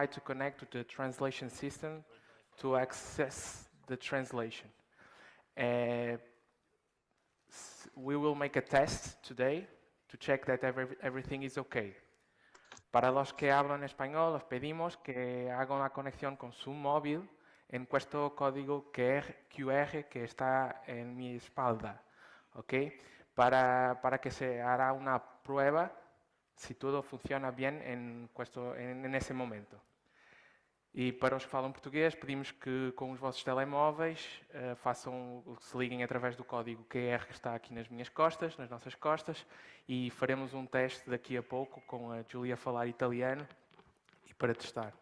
try to connect to the translation system to access the translation. We will make a test today to check that everything is okay. Para los que hablan español, os pedimos que hagan la conexión con su móvil en questo código QR que está en mi espalda, ¿ok? Para que se haga una prueba si todo funciona bien en ese momento. E para os que falam português, pedimos que com os vossos telemóveis se liguem através do código QR que está aqui nas minhas costas, nas nossas costas, e faremos um teste daqui a pouco com a Giulia a falar italiano e para testar.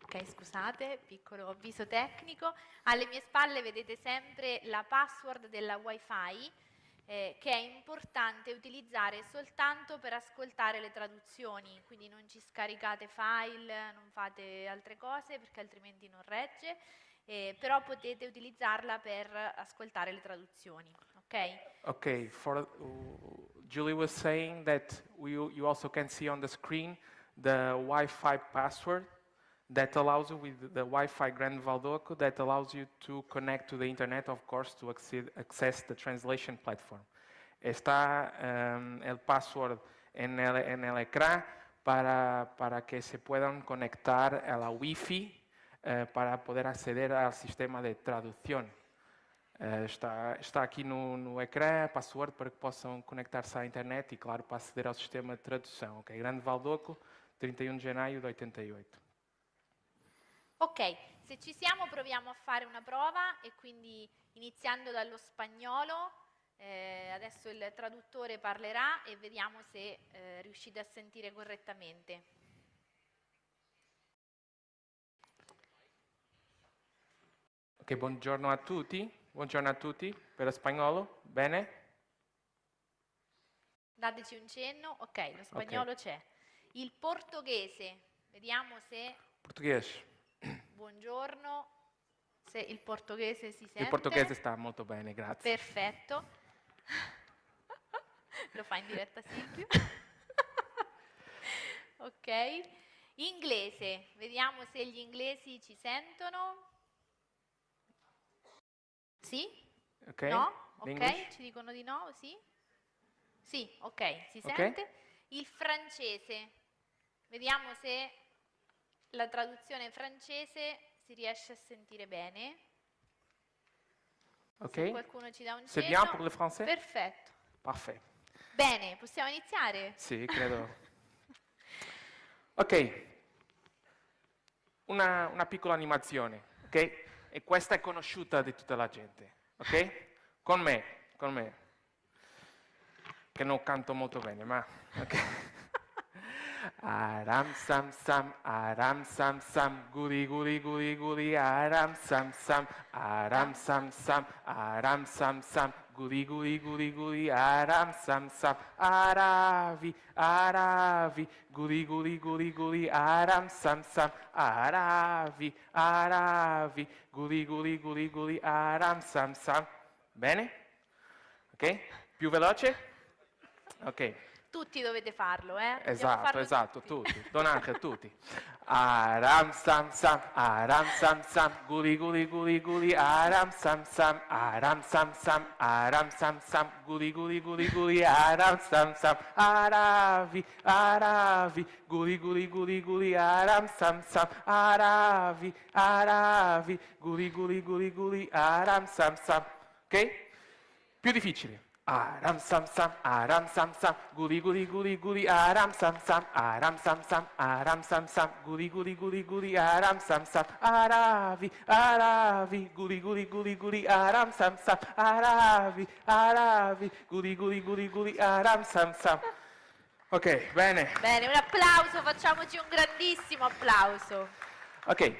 Ok, scusate, piccolo avviso tecnico. Alle mie spalle vedete sempre la password della Wi-Fi che è importante utilizzare soltanto per ascoltare le traduzioni, quindi non ci scaricate file, non fate altre cose perché altrimenti non regge, però potete utilizzarla per ascoltare le traduzioni, ok? Okay, Julie was saying that you also can see on the screen the Wi-Fi password that allows you, with the Wi-Fi Grand Valdoco, that allows you to connect to the internet, of course, to access the translation platform. Está el password en el ecrán para que se puedan conectar a la Wi-Fi para poder acceder al sistema de traducción. Está aqui no ecrã, password para que possam conectar-se à internet e, claro, para aceder ao sistema de tradução. Ok, Grande Valdoco, 31 de gennaio de 88. Ok, se ci siamo proviamo a fare una prova e quindi iniziando dallo spagnolo, adesso il traduttore parlerà e vediamo se riuscite a sentire correttamente. Ok, buongiorno a tutti per spagnolo, bene? Dateci un cenno, ok, lo spagnolo c'è. Il portoghese, vediamo se... Portoghese. Buongiorno, se il portoghese si sente. Il portoghese sta molto bene, grazie. Perfetto. Lo fa in diretta Silvio. Ok. Inglese, vediamo se gli inglesi ci sentono. Sì? Okay. No? Ok, English. ci dicono di no, sì? Sì, ok, si sente. Il francese, vediamo se la traduzione francese si riesce a sentire bene. Ok. Se qualcuno ci dà un C'est cenno. bien pour le français? Perfetto. Parfait. Bene, possiamo iniziare? Sì, credo. Ok. Una piccola animazione, ok? E questa è conosciuta di tutta la gente, ok? Con me. Che non canto molto bene, ma... ok. Aram sam sam, guri guri guri guri, aram sam sam, guri guri guri guri, aram sam sam, aravi, guri guri guri guri, aram sam sam, aravi, guri guri guri guri, aram sam sam. Bene? Ok? Più veloce? Ok. Tutti dovete farlo, eh? Esatto, tutti. Don Angel, tutti. Aram sam sam, guri guri guri guri, aram sam sam, guri guri guri guri, aram sam sam, aravi, guri guri guri guri, aram sam sam, aravi, guri guri guri guri, aram sam sam. Ok? Più difficile. Aram sam sam, guri guri guri guri, aram sam sam, guri guri guri guri, aram sam sam, aravi, guri guri guri guri, aram sam sam, aravi, guri guri guri guri, aram sam sam. Ok, bene. Bene, un applauso, facciamoci un grandissimo applauso. Ok.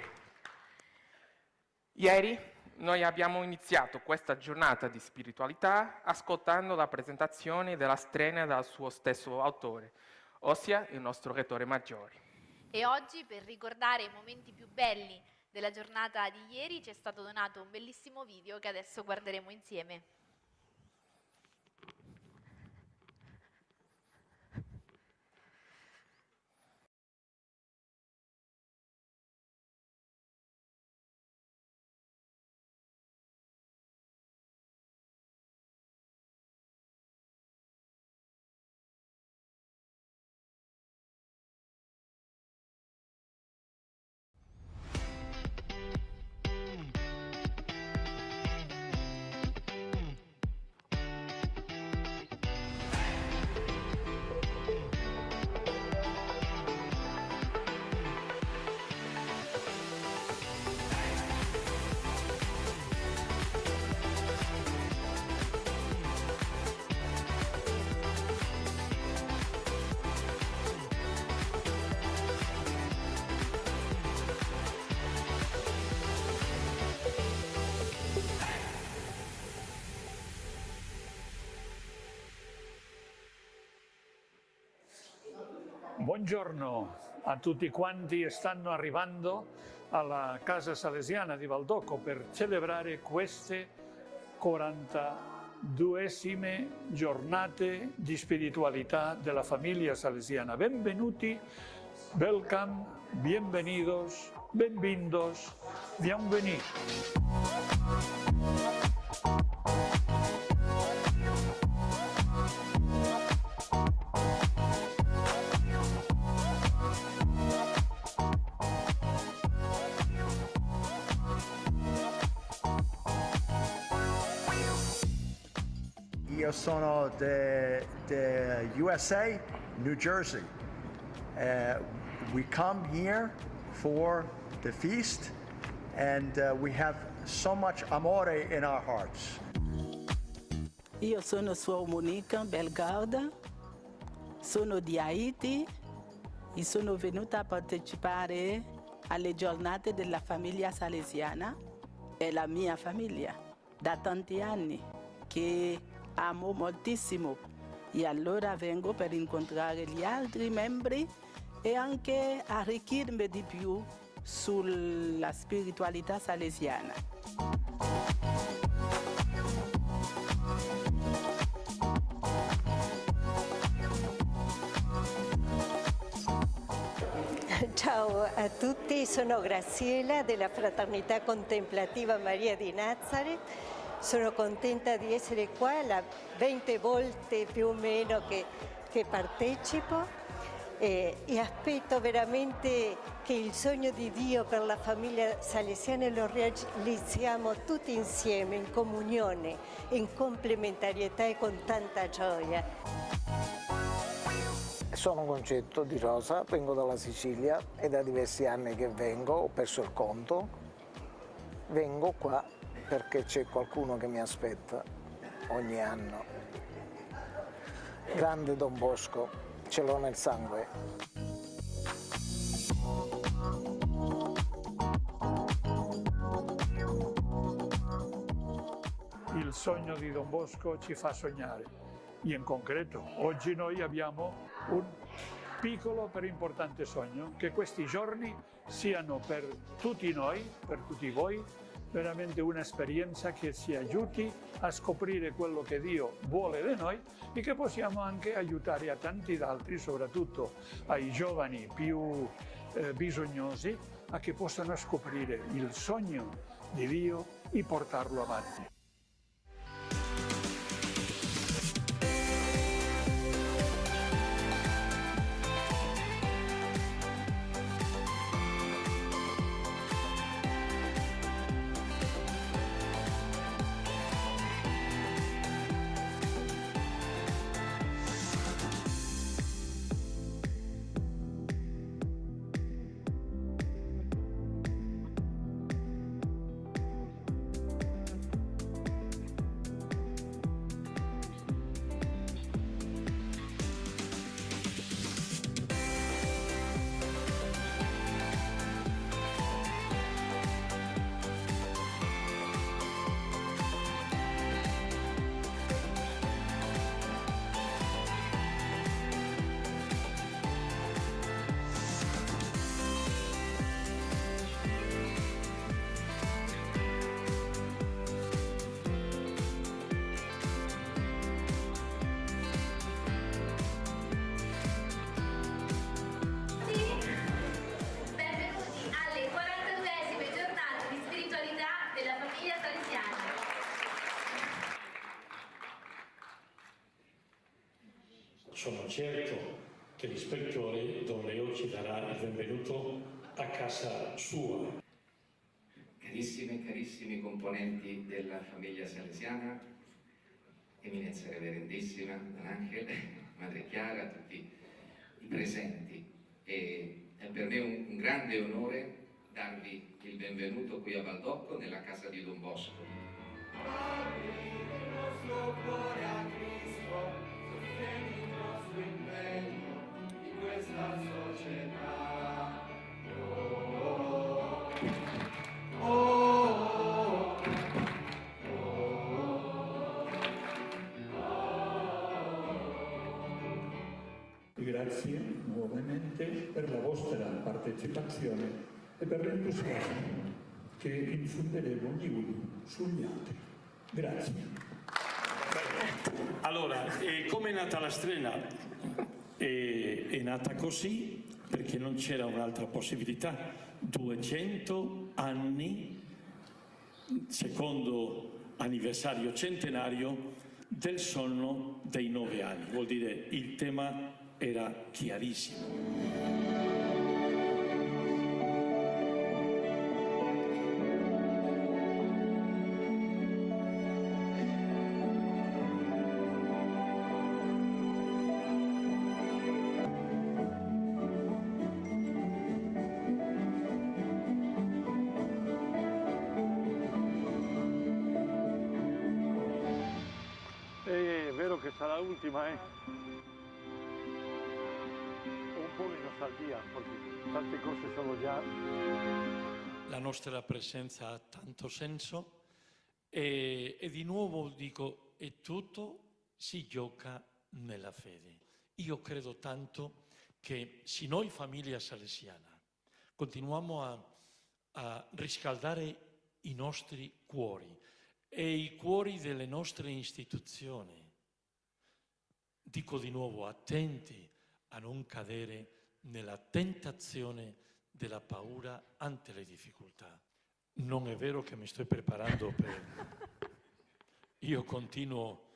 Ieri noi abbiamo iniziato questa giornata di spiritualità ascoltando la presentazione della strena dal suo stesso autore, ossia il nostro rettore maggiore. E oggi, per ricordare i momenti più belli della giornata di ieri, ci è stato donato un bellissimo video che adesso guarderemo insieme. Buongiorno a tutti quanti stanno arrivando alla Casa Salesiana di Valdocco per celebrare queste 42esime giornate di spiritualità della famiglia salesiana. Benvenuti, welcome, bienvenidos, benvindos, bienvenue. Io sono the USA, New Jersey. We come here for the feast and we have so much amore in our hearts. Io sono Suor Monica Belgarda, sono di Haiti e sono venuta a partecipare alle giornate della famiglia salesiana. È la mia famiglia da tanti anni che amo moltissimo e allora vengo per incontrare gli altri membri e anche arricchirmi di più sulla spiritualità salesiana. Ciao a tutti, sono Graziella della Fraternità Contemplativa Maria di Nazareth. Sono contenta di essere qua, la 20 volte più o meno che partecipo e aspetto veramente che il sogno di Dio per la famiglia salesiana lo realizziamo tutti insieme, in comunione, in complementarietà e con tanta gioia. Sono Concetto Di Rosa, vengo dalla Sicilia e da diversi anni che vengo, ho perso il conto. Vengo qua perché c'è qualcuno che mi aspetta ogni anno. Grande Don Bosco, ce l'ho nel sangue. Il sogno di Don Bosco ci fa sognare. In concreto, oggi noi abbiamo un piccolo per importante sogno, che questi giorni siano per tutti noi, per tutti voi, veramente un'esperienza che ci aiuti a scoprire quello che Dio vuole da noi e che possiamo anche aiutare a tanti altri, soprattutto ai giovani più bisognosi, a che possano scoprire il sogno di Dio e portarlo avanti. Sono certo che l'ispettore Don Leo ci darà il benvenuto a casa sua. Carissime e carissimi componenti della famiglia salesiana, Eminenza Reverendissima, Don Angel, Madre Chiara, tutti i presenti. È per me un grande onore darvi il benvenuto qui a Valdocco, nella casa di Don Bosco. Apri il nostro cuore a Cristo, sostieni il nostro impegno in questa società. E grazie nuovamente per la vostra partecipazione e per l'entusiasmo che infonderemo gli uni sugli altri. Grazie. Allora, come è nata la strena? È nata così perché non c'era un'altra possibilità. 200 anni, secondo anniversario centenario, del sonno dei 9 anni. Vuol dire, il tema era chiarissimo. È vero che sarà l'ultima, un po' di nostalgia, perché tante cose sono già... La nostra presenza ha tanto senso e di nuovo dico, e tutto si gioca nella fede. Io credo tanto che se noi famiglia salesiana continuiamo a riscaldare i nostri cuori e i cuori delle nostre istituzioni, dico di nuovo, attenti a non cadere nella tentazione della paura ante le difficoltà. Non è vero che mi sto preparando per... Io continuo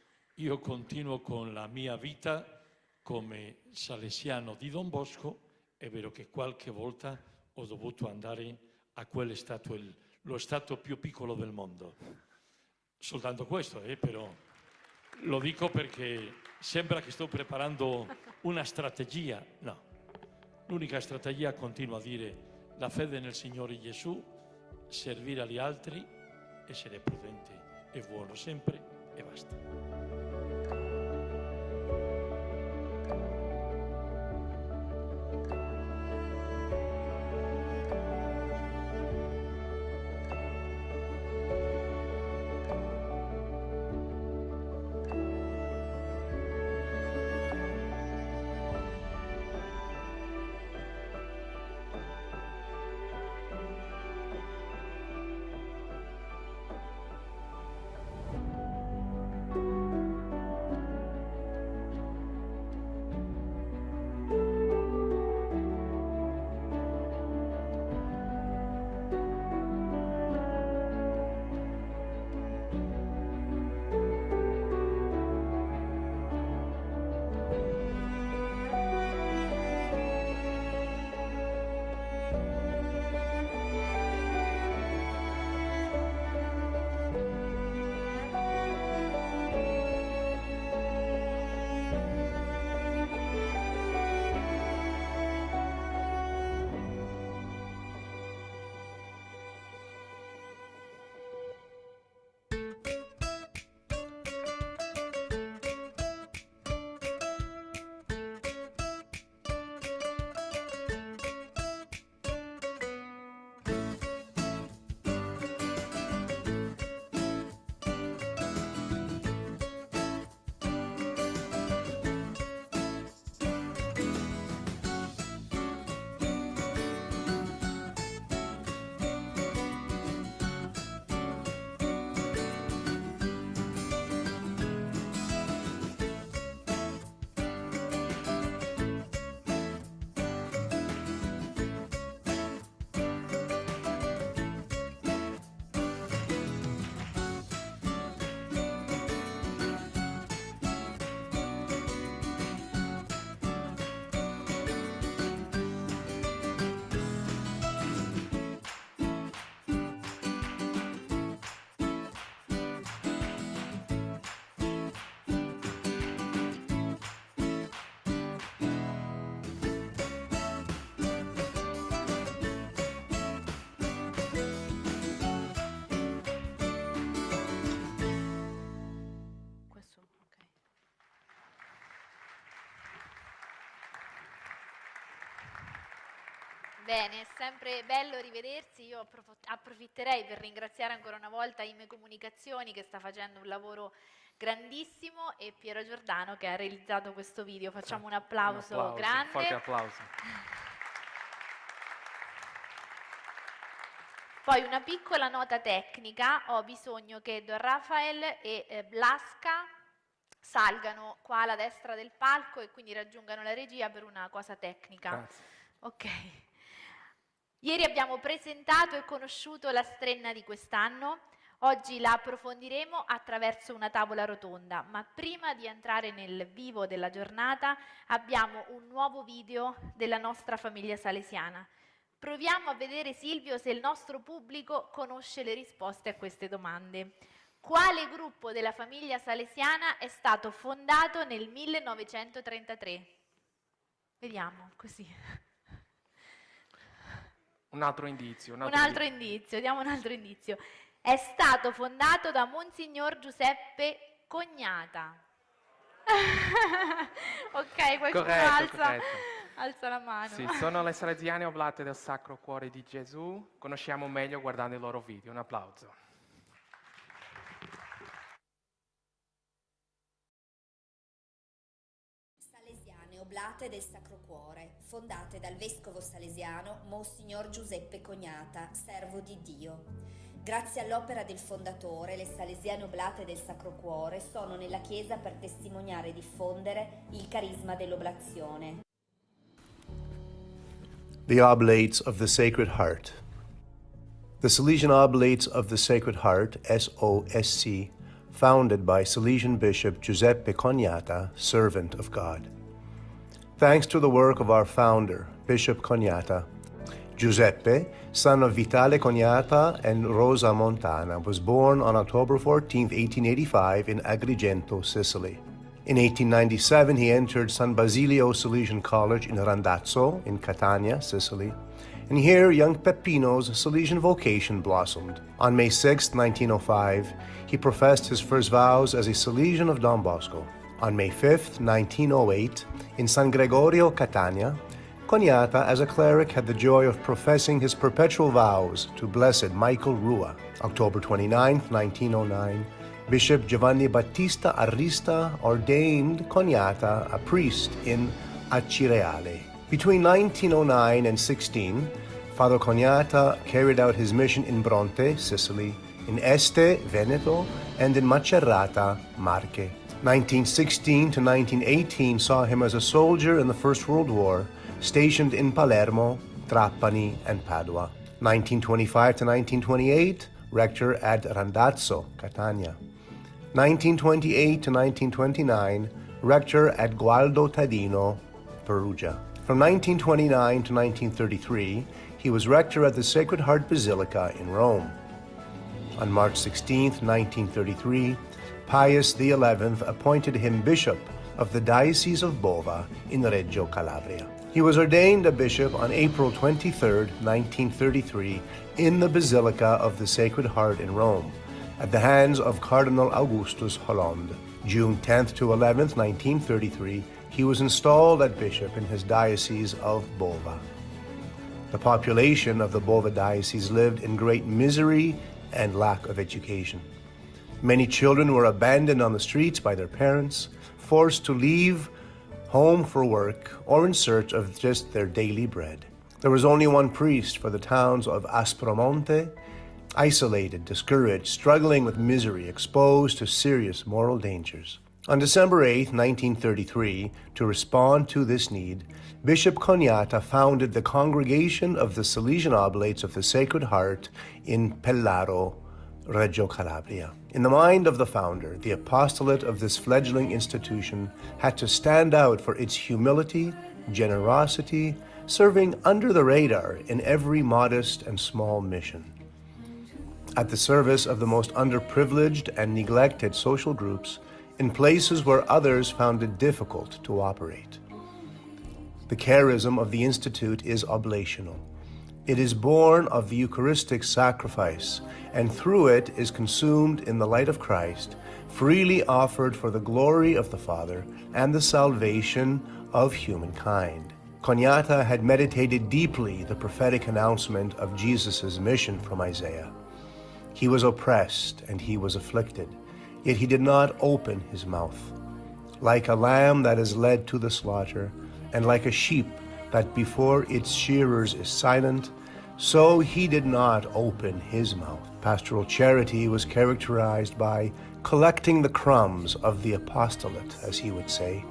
con la mia vita come salesiano di Don Bosco. È vero che qualche volta ho dovuto andare a quello stato, lo stato più piccolo del mondo. Soltanto questo, però lo dico perché sembra che sto preparando una strategia. No, l'unica strategia, continuo a dire, la fede nel Signore Gesù, servire agli altri, essere prudente e buono sempre e basta. Bene, è sempre bello rivedersi. Io approfitterei per ringraziare ancora una volta Ime Comunicazioni, che sta facendo un lavoro grandissimo, e Piero Giordano che ha realizzato questo video. Facciamo un applauso grande. Forte applauso. Poi una piccola nota tecnica: ho bisogno che Don Rafael e Blasca salgano qua alla destra del palco e quindi raggiungano la regia per una cosa tecnica. Grazie. Ok. Ieri abbiamo presentato e conosciuto la strenna di quest'anno. Oggi la approfondiremo attraverso una tavola rotonda, ma prima di entrare nel vivo della giornata abbiamo un nuovo video della nostra famiglia salesiana. Proviamo a vedere, Silvio, se il nostro pubblico conosce le risposte a queste domande. Quale gruppo della famiglia salesiana è stato fondato nel 1933? Vediamo, così. Un altro indizio. Diamo un altro indizio. È stato fondato da Monsignor Giuseppe Cognata. Ok, qualcuno alza la mano. Sì, sono le Salesiane Oblate del Sacro Cuore di Gesù. Conosciamo meglio guardando i loro video. Un applauso. Salesiane Oblate del Sacro Cuore, fondate dal vescovo salesiano Monsignor Giuseppe Cognata, servo di Dio. Grazie all'opera del fondatore, le Salesiane Oblate del Sacro Cuore sono nella Chiesa per testimoniare e diffondere il carisma dell'oblazione. The Oblates of the Sacred Heart. The Salesian Oblates of the Sacred Heart, SOSC, founded by Salesian Bishop Giuseppe Cognata, servant of God. Thanks to the work of our founder, Bishop Cognata, Giuseppe, son of Vitale Cognata and Rosa Montana, was born on October 14, 1885 in Agrigento, Sicily. In 1897, he entered San Basilio Salesian College in Randazzo, in Catania, Sicily, and here young Peppino's Salesian vocation blossomed. On May 6, 1905, he professed his first vows as a Salesian of Don Bosco. On May 5, 1908, in San Gregorio, Catania, Cognata, as a cleric, had the joy of professing his perpetual vows to Blessed Michael Rua. October 29, 1909, Bishop Giovanni Battista Arista ordained Cognata a priest in Acireale. Between 1909 and 16, Father Cognata carried out his mission in Bronte, Sicily, in Este, Veneto, and in Macerrata, Marche. 1916 to 1918 saw him as a soldier in the First World War, stationed in Palermo, Trapani, and Padua. 1925 to 1928, rector at Randazzo, Catania. 1928 to 1929, rector at Gualdo Tadino, Perugia. From 1929 to 1933, he was rector at the Sacred Heart Basilica in Rome. On March 16, 1933, Pius XI appointed him bishop of the Diocese of Bova in Reggio Calabria. He was ordained a bishop on April 23, 1933, in the Basilica of the Sacred Heart in Rome, at the hands of Cardinal Augustus Hollande. June 10 to 11, 1933, he was installed as bishop in his diocese of Bova. The population of the Bova diocese lived in great misery and lack of education. Many children were abandoned on the streets by their parents, forced to leave home for work, or in search of just their daily bread. There was only one priest for the towns of Aspromonte, isolated, discouraged, struggling with misery, exposed to serious moral dangers. On December 8, 1933, to respond to this need, Bishop Cognata founded the Congregation of the Salesian Oblates of the Sacred Heart in Pellaro, Reggio Calabria. In the mind of the founder, the apostolate of this fledgling institution had to stand out for its humility, generosity, serving under the radar in every modest and small mission. At the service of the most underprivileged and neglected social groups, in places where others found it difficult to operate. The charism of the Institute is oblational. It is born of the Eucharistic sacrifice, and through it is consumed in the light of Christ, freely offered for the glory of the Father and the salvation of humankind. Cognata had meditated deeply the prophetic announcement of Jesus' mission from Isaiah. He was oppressed and he was afflicted, yet he did not open his mouth. Like a lamb that is led to the slaughter, and like a sheep that before its shearers is silent, so he did not open his mouth. Pastoral charity was characterized by collecting the crumbs of the apostolate, as he would say,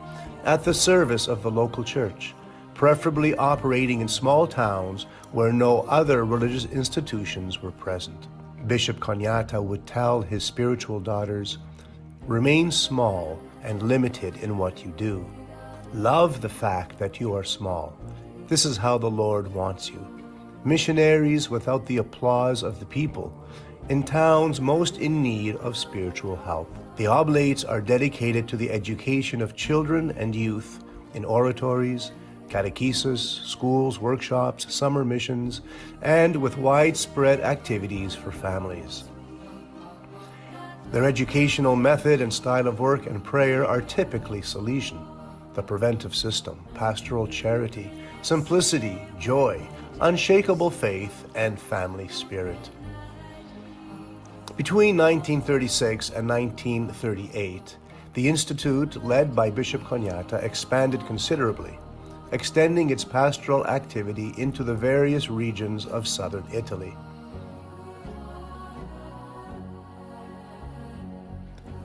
at the service of the local church, preferably operating in small towns where no other religious institutions were present. Bishop Kognata would tell his spiritual daughters, "Remain small and limited in what you do. Love the fact that you are small. This is how the Lord wants you. Missionaries without the applause of the people, in towns most in need of spiritual help. The oblates are dedicated to the education of children and youth in oratories, catechesis, schools, workshops, summer missions, and with widespread activities for families. Their educational method and style of work and prayer are typically Salesian: the preventive system, pastoral charity, simplicity, joy, unshakable faith, and family spirit." Between 1936 and 1938, the Institute, led by Bishop Kognata, expanded considerably, extending its pastoral activity into the various regions of southern Italy.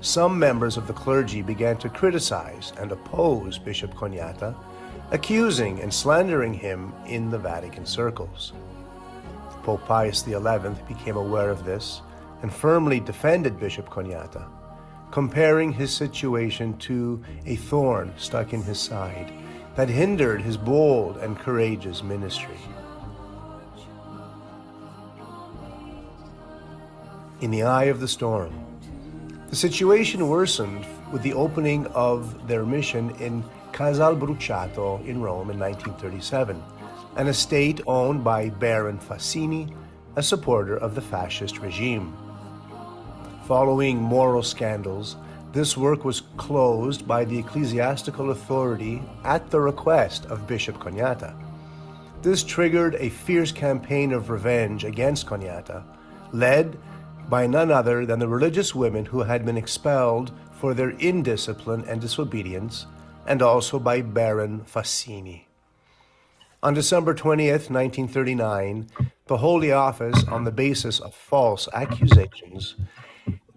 Some members of the clergy began to criticize and oppose Bishop Kognata, accusing and slandering him in the Vatican circles. Pope Pius XI became aware of this and firmly defended Bishop Kognata, comparing his situation to a thorn stuck in his side that hindered his bold and courageous ministry. In the eye of the storm, the situation worsened with the opening of their mission in Casal Bruciato in Rome in 1937, an estate owned by Baron Fassini, a supporter of the fascist regime. Following moral scandals, this work was closed by the ecclesiastical authority at the request of Bishop Kognata. This triggered a fierce campaign of revenge against Kognata, led by none other than the religious women who had been expelled for their indiscipline and disobedience, and also by Baron Fassini. On December 20th, 1939, the Holy Office, on the basis of false accusations,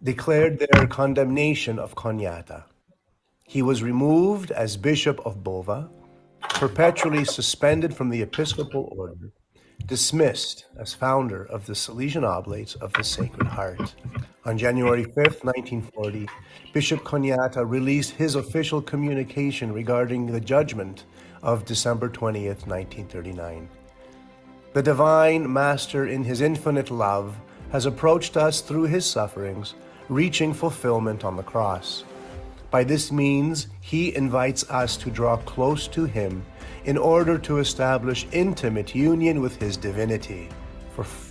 declared their condemnation of Kognata. He was removed as Bishop of Bova, perpetually suspended from the episcopal order, dismissed as founder of the Salesian Oblates of the Sacred Heart. On January 5th, 1940, Bishop Kognata released his official communication regarding the judgment of December 20th, 1939. The Divine Master, in his infinite love, has approached us through his sufferings, reaching fulfillment on the cross. By this means, he invites us to draw close to him in order to establish intimate union with his divinity.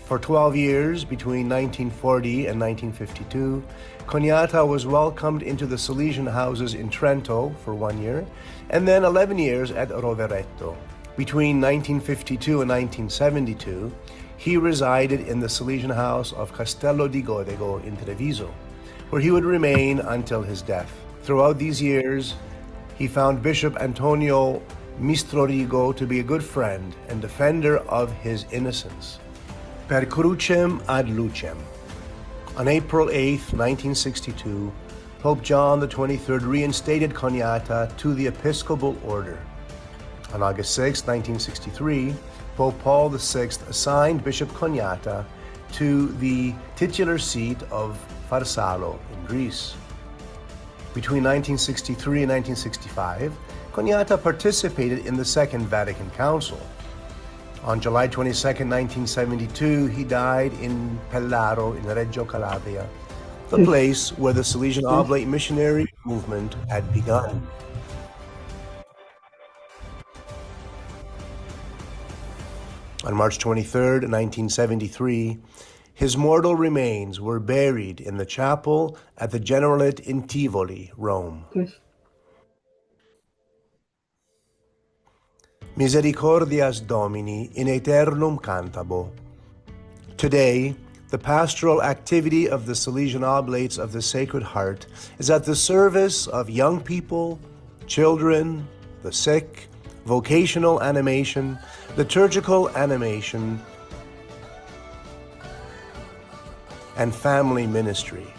For 12 years, between 1940 and 1952, Kognata was welcomed into the Salesian houses in Trento for 1 year, and then 11 years at Rovereto. Between 1952 and 1972, he resided in the Salesian house of Castello di Godego in Treviso, where he would remain until his death. Throughout these years, he found Bishop Antonio Mistrorigo to be a good friend and defender of his innocence. Per crucem ad lucem. On April 8, 1962, Pope John XXIII reinstated Kognata to the episcopal order. On August 6, 1963, Pope Paul VI assigned Bishop Kognata to the titular seat of Farsalo in Greece. Between 1963 and 1965, Kognata participated in the Second Vatican Council. On July 22, 1972, he died in Pellaro in Reggio Calabria, the place where the Salesian Oblate missionary movement had begun. On March 23, 1973, his mortal remains were buried in the chapel at the Generalate in Tivoli, Rome. Misericordias Domini in aeternum cantabo. Today, The pastoral activity of the Salesian Oblates of the Sacred Heart is at the service of young people, children, the sick, vocational animation, liturgical animation, and family ministry.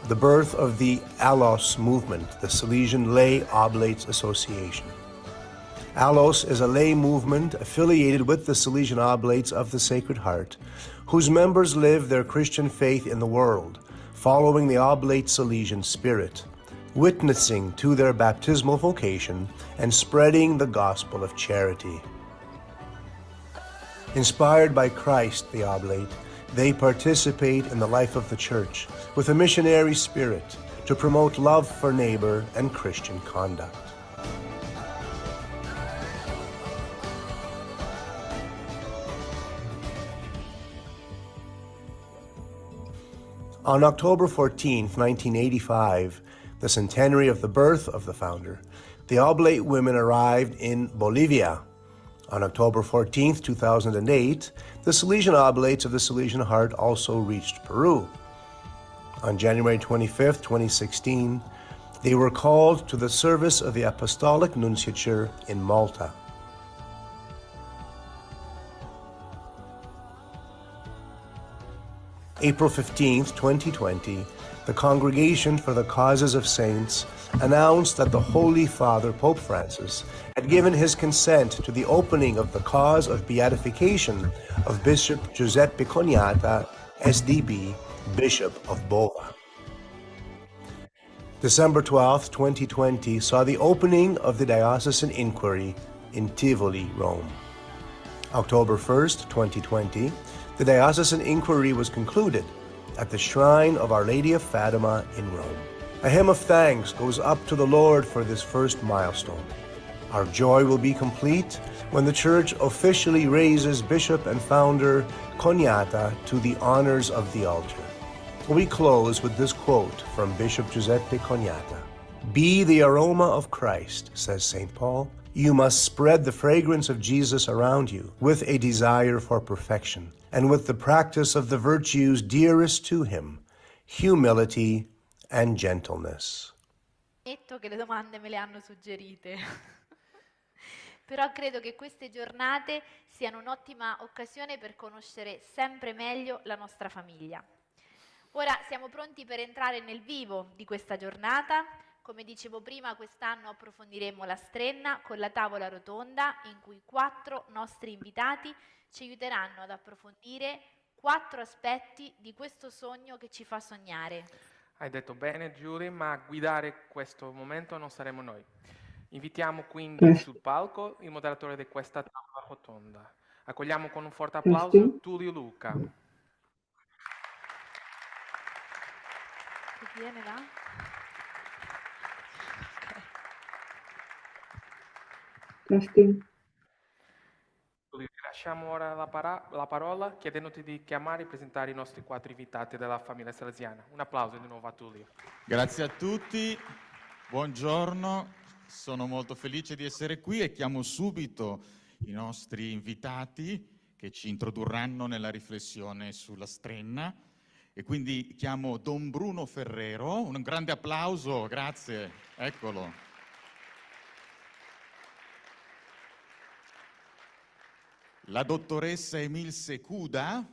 The birth of the ALOS movement, the Salesian Lay Oblates Association. ALOS is a lay movement affiliated with the Salesian Oblates of the Sacred Heart, whose members live their Christian faith in the world, following the Oblate Salesian spirit, witnessing to their baptismal vocation and spreading the gospel of charity. Inspired by Christ, the Oblate, they participate in the life of the Church with a missionary spirit to promote love for neighbor and Christian conduct. On October 14, 1985, the centenary of the birth of the founder, the Oblate women arrived in Bolivia. On October 14, 2008, the Salesian Oblates of the Salesian Heart also reached Peru. On January 25, 2016, they were called to the service of the Apostolic Nunciature in Malta. April 15, 2020, the Congregation for the Causes of Saints announced that the Holy Father, Pope Francis, had given his consent to the opening of the cause of beatification of Bishop Giuseppe Cognata, SDB, Bishop of Bova. December 12, 2020, saw the opening of the diocesan inquiry in Tivoli, Rome. October 1st, 2020, the diocesan inquiry was concluded at the shrine of Our Lady of Fatima in Rome. A hymn of thanks goes up to the Lord for this first milestone. Our joy will be complete when the Church officially raises Bishop and Founder Cognata to the honors of the altar. We close with this quote from Bishop Giuseppe Cognata. "Be the aroma of Christ," says St. Paul. "You must spread the fragrance of Jesus around you with a desire for perfection and with the practice of the virtues dearest to him, humility and gentleness." Ammetto che le domande me le hanno suggerite, però credo che queste giornate siano un'ottima occasione per conoscere sempre meglio la nostra famiglia. Ora siamo pronti per entrare nel vivo di questa giornata. Come dicevo prima, quest'anno approfondiremo la strenna con la tavola rotonda in cui 4 nostri invitati ci aiuteranno ad approfondire 4 aspetti di questo sogno che ci fa sognare. Hai detto bene, Giulia, ma a guidare questo momento non saremo noi. Invitiamo quindi sul palco il moderatore di questa tavola rotonda. Accogliamo con un forte applauso Tullio Luca. Che viene là? Ti lasciamo ora la parola chiedendoti di chiamare e presentare i nostri 4 invitati della famiglia salesiana. Un applauso di nuovo a Tullio. Grazie a tutti, buongiorno, sono molto felice di essere qui e chiamo subito i nostri invitati che ci introdurranno nella riflessione sulla strenna e quindi chiamo Don Bruno Ferrero, un grande applauso, grazie, eccolo. La dottoressa Emilce Cuda,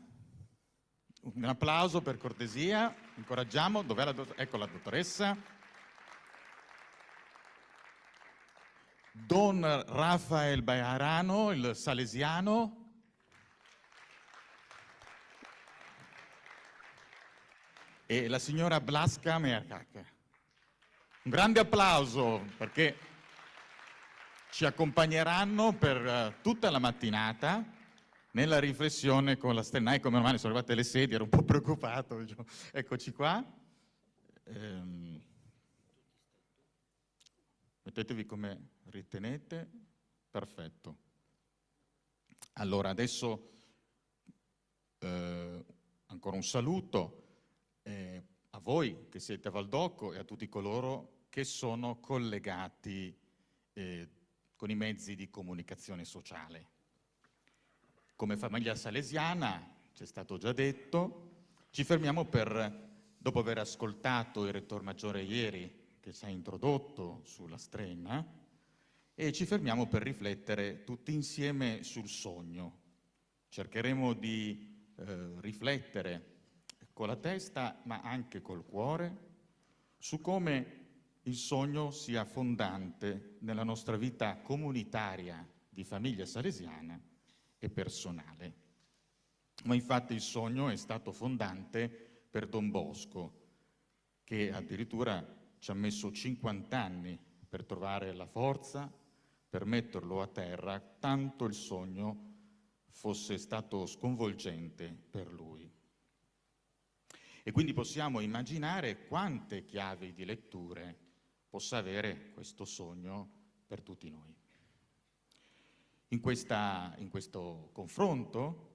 un applauso per cortesia, incoraggiamo, dov'è la dottoressa? Ecco la dottoressa. Don Rafael Baiarano, il salesiano. E la signora Blaska Merkak. Un grande applauso perché ci accompagneranno per tutta la mattinata nella riflessione con la strenna. Ecco, meno male, sono arrivate le sedie, ero un po' preoccupato. Diciamo. Eccoci qua. Mettetevi come ritenete. Perfetto. Allora, adesso ancora un saluto a voi che siete a Valdocco e a tutti coloro che sono collegati con i mezzi di comunicazione sociale. Come famiglia salesiana ci è stato già detto. Ci fermiamo dopo aver ascoltato il Rettor Maggiore ieri, che ci ha introdotto sulla Strenna, e ci fermiamo per riflettere tutti insieme sul sogno. Cercheremo di riflettere con la testa, ma anche col cuore, su come il sogno sia fondante nella nostra vita comunitaria di famiglia salesiana e personale. Ma infatti il sogno è stato fondante per Don Bosco, che addirittura ci ha messo 50 anni per trovare la forza, per metterlo a terra, tanto il sogno fosse stato sconvolgente per lui. E quindi possiamo immaginare quante chiavi di letture possa avere questo sogno per tutti noi. In questo confronto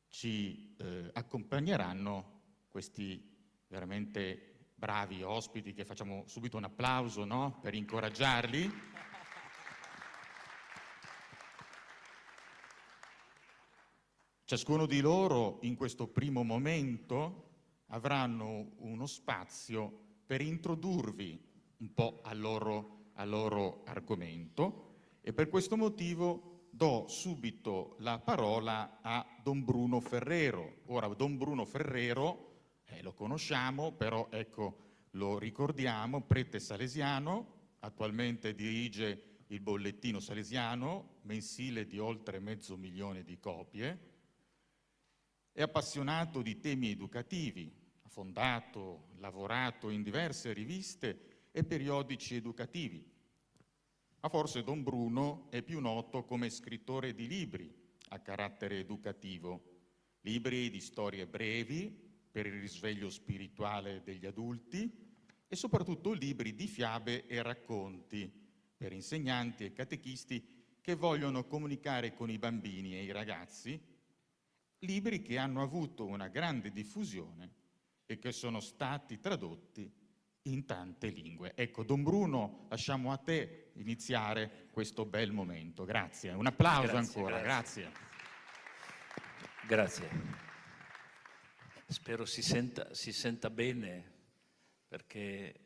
ci accompagneranno questi veramente bravi ospiti, che facciamo subito un applauso, no? Per incoraggiarli. Ciascuno di loro in questo primo momento avranno uno spazio per introdurvi un po' al loro argomento, e per questo motivo do subito la parola a Don Bruno Ferrero. Ora, Don Bruno Ferrero lo conosciamo, però ecco, lo ricordiamo, prete salesiano, attualmente dirige il bollettino salesiano, mensile di oltre 500.000 di copie. È appassionato di temi educativi, ha fondato, lavorato in diverse riviste e periodici educativi. Ma forse Don Bruno è più noto come scrittore di libri a carattere educativo, libri di storie brevi per il risveglio spirituale degli adulti e soprattutto libri di fiabe e racconti per insegnanti e catechisti che vogliono comunicare con i bambini e i ragazzi, libri che hanno avuto una grande diffusione e che sono stati tradotti in tante lingue. Ecco, Don Bruno, lasciamo a te iniziare questo bel momento. Grazie. Un applauso ancora. Grazie. Grazie. Spero si senta bene, perché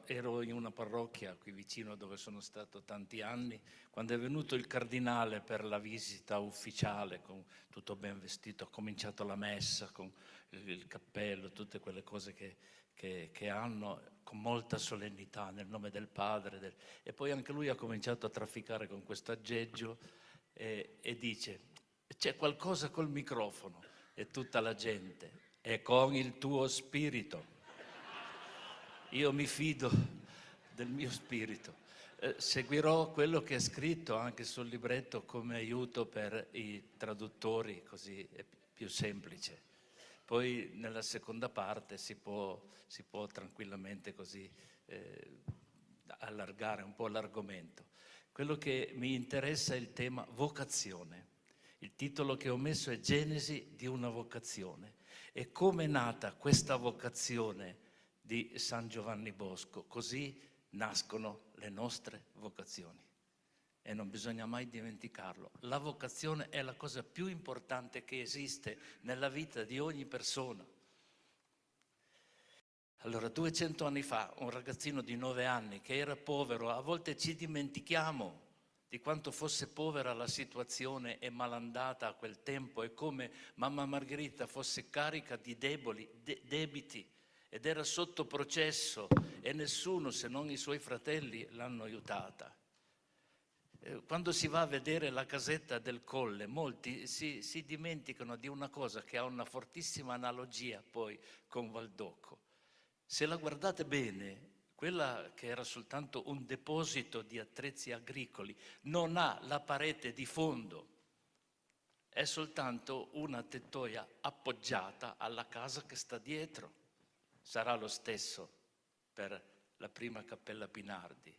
ero in una parrocchia qui vicino dove sono stato tanti anni, quando è venuto il cardinale per la visita ufficiale, con tutto ben vestito, ha cominciato la messa con il cappello, tutte quelle cose che hanno, con molta solennità, nel nome del Padre, e poi anche lui ha cominciato a trafficare con questo aggeggio e dice: c'è qualcosa col microfono, e tutta la gente: è con il tuo spirito. Io mi fido del mio spirito. Seguirò quello che è scritto anche sul libretto come aiuto per i traduttori, così è più semplice. Poi nella seconda parte si può tranquillamente così allargare un po' l'argomento. Quello che mi interessa è il tema vocazione. Il titolo che ho messo è Genesi di una vocazione. E come è nata questa vocazione di San Giovanni Bosco? Così nascono le nostre vocazioni. E non bisogna mai dimenticarlo. La vocazione è la cosa più importante che esiste nella vita di ogni persona. Allora, 200 anni fa, un ragazzino di 9 anni che era povero, a volte ci dimentichiamo di quanto fosse povera la situazione e malandata a quel tempo, e come mamma Margherita fosse carica di debiti, ed era sotto processo e nessuno, se non i suoi fratelli, l'hanno aiutata. Quando si va a vedere la casetta del Colle, molti si dimenticano di una cosa che ha una fortissima analogia poi con Valdocco. Se la guardate bene, quella che era soltanto un deposito di attrezzi agricoli non ha la parete di fondo, è soltanto una tettoia appoggiata alla casa che sta dietro. Sarà lo stesso per la prima Cappella Pinardi,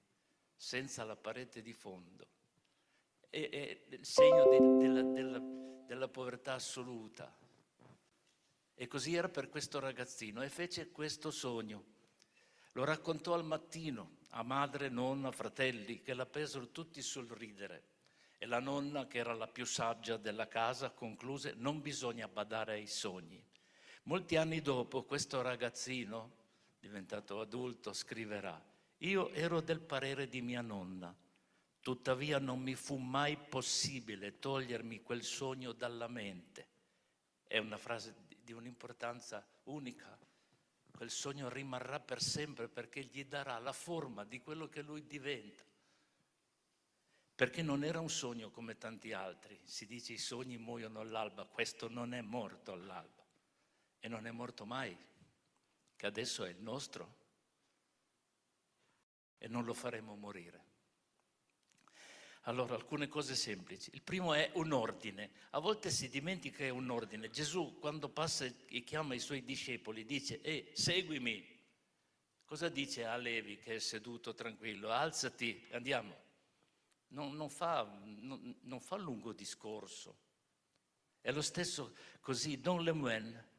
senza la parete di fondo. È il segno della povertà assoluta. E così era per questo ragazzino, e fece questo sogno. Lo raccontò al mattino a madre, nonna, fratelli, che la presero tutti sul ridere. E la nonna, che era la più saggia della casa, concluse: non bisogna badare ai sogni. Molti anni dopo, questo ragazzino, diventato adulto, scriverà: io ero del parere di mia nonna, tuttavia non mi fu mai possibile togliermi quel sogno dalla mente. È una frase di un'importanza unica. Quel sogno rimarrà per sempre perché gli darà la forma di quello che lui diventa. Perché non era un sogno come tanti altri. Si dice i sogni muoiono all'alba, questo non è morto all'alba e non è morto mai, che adesso è il nostro e non lo faremo morire. Allora, alcune cose semplici. Il primo è un ordine. A volte si dimentica che è un ordine. Gesù, quando passa e chiama i suoi discepoli, dice: seguimi. Cosa dice a Levi, che è seduto tranquillo? Alzati, andiamo. Non fa lungo discorso. È lo stesso così. Don Lemoine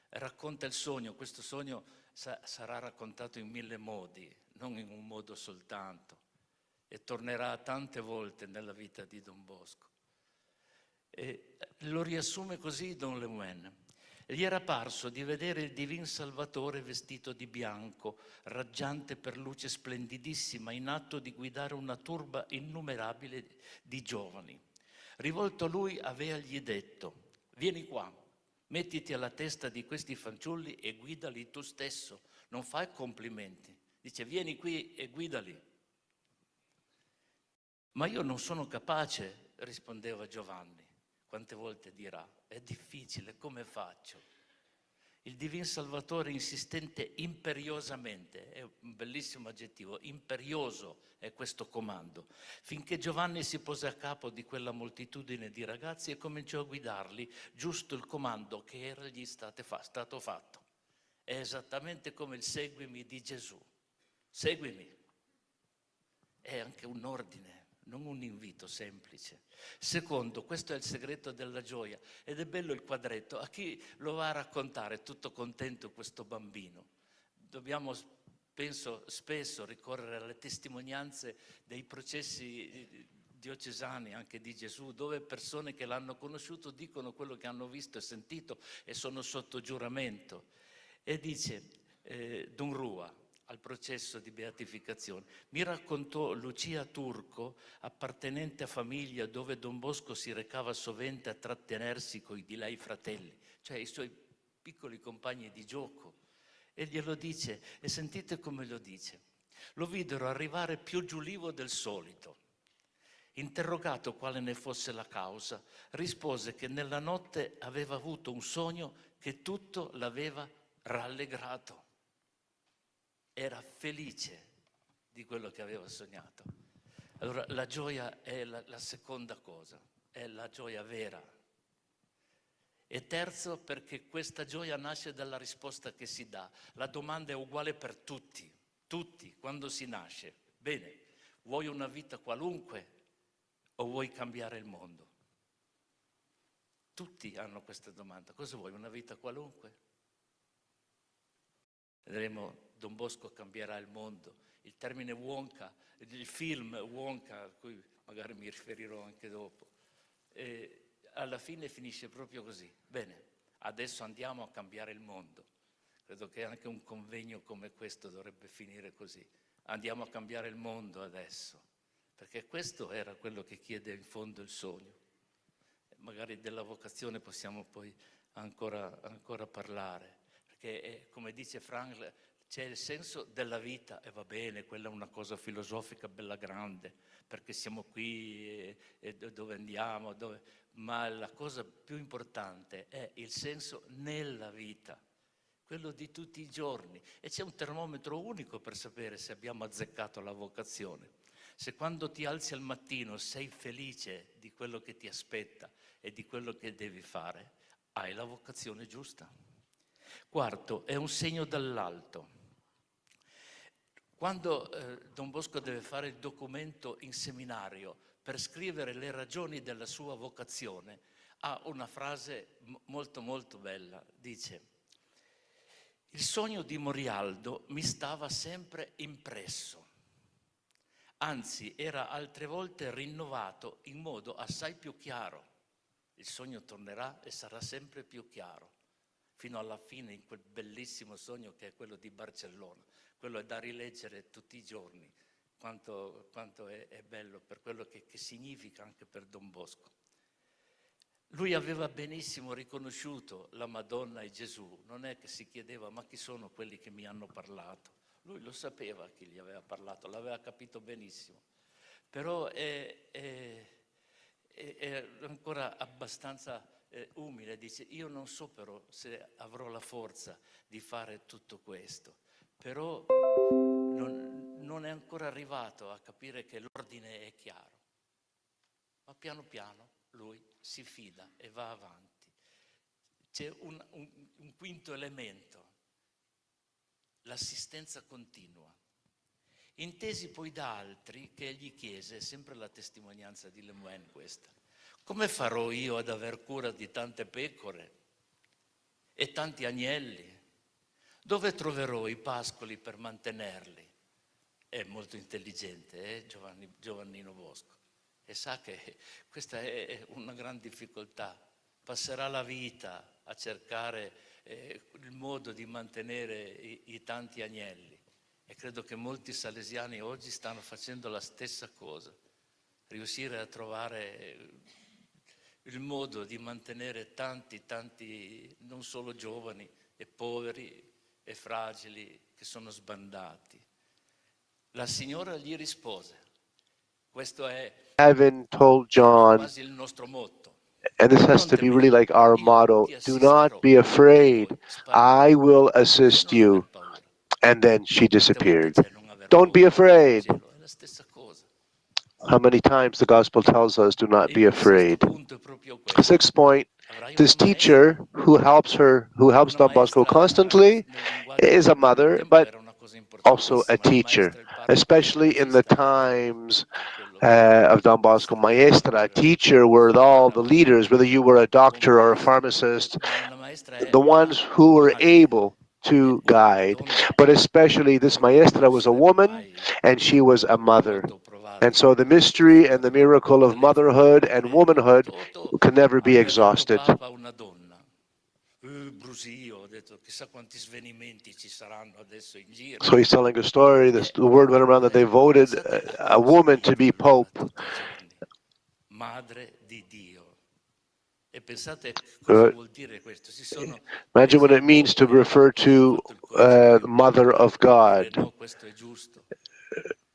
racconta il sogno. Questo sogno sarà raccontato in 1000 modi, non in un modo soltanto. E tornerà tante volte nella vita di Don Bosco. E lo riassume così Don Lemoine. Gli era parso di vedere il Divin Salvatore vestito di bianco, raggiante per luce splendidissima, in atto di guidare una turba innumerabile di giovani. Rivolto a lui aveagli detto: vieni qua, mettiti alla testa di questi fanciulli e guidali tu stesso, non fai complimenti. Dice: vieni qui e guidali. Ma io non sono capace, rispondeva Giovanni. Quante volte dirà: è difficile, come faccio? Il Divin Salvatore, insistente imperiosamente, è un bellissimo aggettivo, imperioso è questo comando, finché Giovanni si pose a capo di quella moltitudine di ragazzi e cominciò a guidarli, giusto il comando che era gli stato fatto. È esattamente come il seguimi di Gesù. Seguimi. È anche un ordine, non un invito semplice. Secondo, questo è il segreto della gioia, ed è bello il quadretto. A chi lo va a raccontare tutto contento questo bambino? Dobbiamo, penso, spesso ricorrere alle testimonianze dei processi diocesani, anche di Gesù, dove persone che l'hanno conosciuto dicono quello che hanno visto e sentito e sono sotto giuramento. E dice Don Rua, al processo di beatificazione: mi raccontò Lucia Turco, appartenente a famiglia dove Don Bosco si recava sovente a trattenersi coi di lei fratelli, cioè i suoi piccoli compagni di gioco, e glielo dice, e sentite come lo dice: lo videro arrivare più giulivo del solito. Interrogato quale ne fosse la causa, rispose che nella notte aveva avuto un sogno che tutto l'aveva rallegrato. Era felice di quello che aveva sognato. Allora la gioia è la seconda cosa, è la gioia vera. E terzo, perché questa gioia nasce dalla risposta che si dà. La domanda è uguale per tutti, quando si nasce. Bene, vuoi una vita qualunque o vuoi cambiare il mondo? Tutti hanno questa domanda. Cosa vuoi, una vita qualunque? Vedremo, Don Bosco cambierà il mondo. Il termine Wonka, il film Wonka, a cui magari mi riferirò anche dopo, alla fine finisce proprio così. Bene, adesso andiamo a cambiare il mondo. Credo che anche un convegno come questo dovrebbe finire così. Andiamo a cambiare il mondo adesso, perché questo era quello che chiede in fondo il sogno. Magari della vocazione possiamo poi ancora parlare. Perché, come dice Frank, c'è il senso della vita, e va bene, quella è una cosa filosofica bella grande, perché siamo qui e dove andiamo, ma la cosa più importante è il senso nella vita, quello di tutti i giorni. E c'è un termometro unico per sapere se abbiamo azzeccato la vocazione. Se quando ti alzi al mattino sei felice di quello che ti aspetta e di quello che devi fare, hai la vocazione giusta. Quarto, è un segno dall'alto. Quando Don Bosco deve fare il documento in seminario per scrivere le ragioni della sua vocazione, ha una frase molto molto bella. Dice: il sogno di Morialdo mi stava sempre impresso. anzi era altre volte rinnovato in modo assai più chiaro. Il sogno tornerà e sarà sempre più chiaro, fino alla fine in quel bellissimo sogno che è quello di Barcellona. Quello è da rileggere tutti i giorni, quanto è bello per quello che significa anche per Don Bosco. Lui aveva benissimo riconosciuto la Madonna e Gesù, non è che si chiedeva ma chi sono quelli che mi hanno parlato. Lui lo sapeva chi gli aveva parlato, l'aveva capito benissimo, però è ancora abbastanza umile, dice io non so però se avrò la forza di fare tutto questo, però non è ancora arrivato a capire che l'ordine è chiaro, ma piano piano lui si fida e va avanti. C'è un quinto elemento, l'assistenza continua. Intesi poi da altri che egli chiese, sempre la testimonianza di Lemoine questa, come farò io ad aver cura di tante pecore e tanti agnelli? Dove troverò i pascoli per mantenerli? È molto intelligente, Giovannino Bosco, e sa che questa è una gran difficoltà. Passerà la vita a cercare il modo di mantenere i tanti agnelli. E credo che molti salesiani oggi stanno facendo la stessa cosa, riuscire a trovare il modo di mantenere tanti, non solo giovani e poveri e fragili che sono sbandati. La signora gli rispose, questo è Heaven told John, quasi il nostro motto. and this has to be really like our motto, do not be afraid, I will assist you. And then she disappeared. Don't be afraid. How many times the gospel tells us, do not be afraid. Sixth point, this teacher who helps Don Bosco constantly is a mother, but also a teacher, especially in the times of Don Bosco. Maestra, teacher, were all the leaders, whether you were a doctor or a pharmacist, the ones who were able to guide. But especially this maestra was a woman and she was a mother. And so the mystery and the miracle of motherhood and womanhood can never be exhausted. So he's telling a story, the word went around that they voted a woman to be Pope. Imagine what it means to refer to the Mother of God.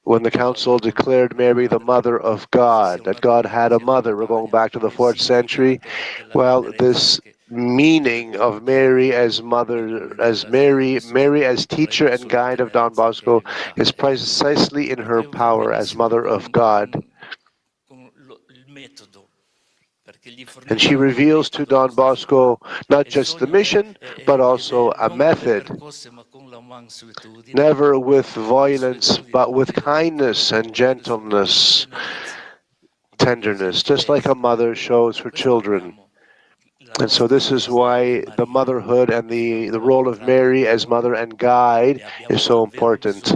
When the council declared Mary the Mother of God, that God had a mother, we're going back to the 4th century. Well, this meaning of Mary as mother, as Mary as teacher and guide of Don Bosco is precisely in her power as Mother of God. And she reveals to Don Bosco not just the mission, but also a method. Never with violence, but with kindness and gentleness, tenderness, just like a mother shows her children. And so this is why the motherhood and the role of Mary as mother and guide is so important.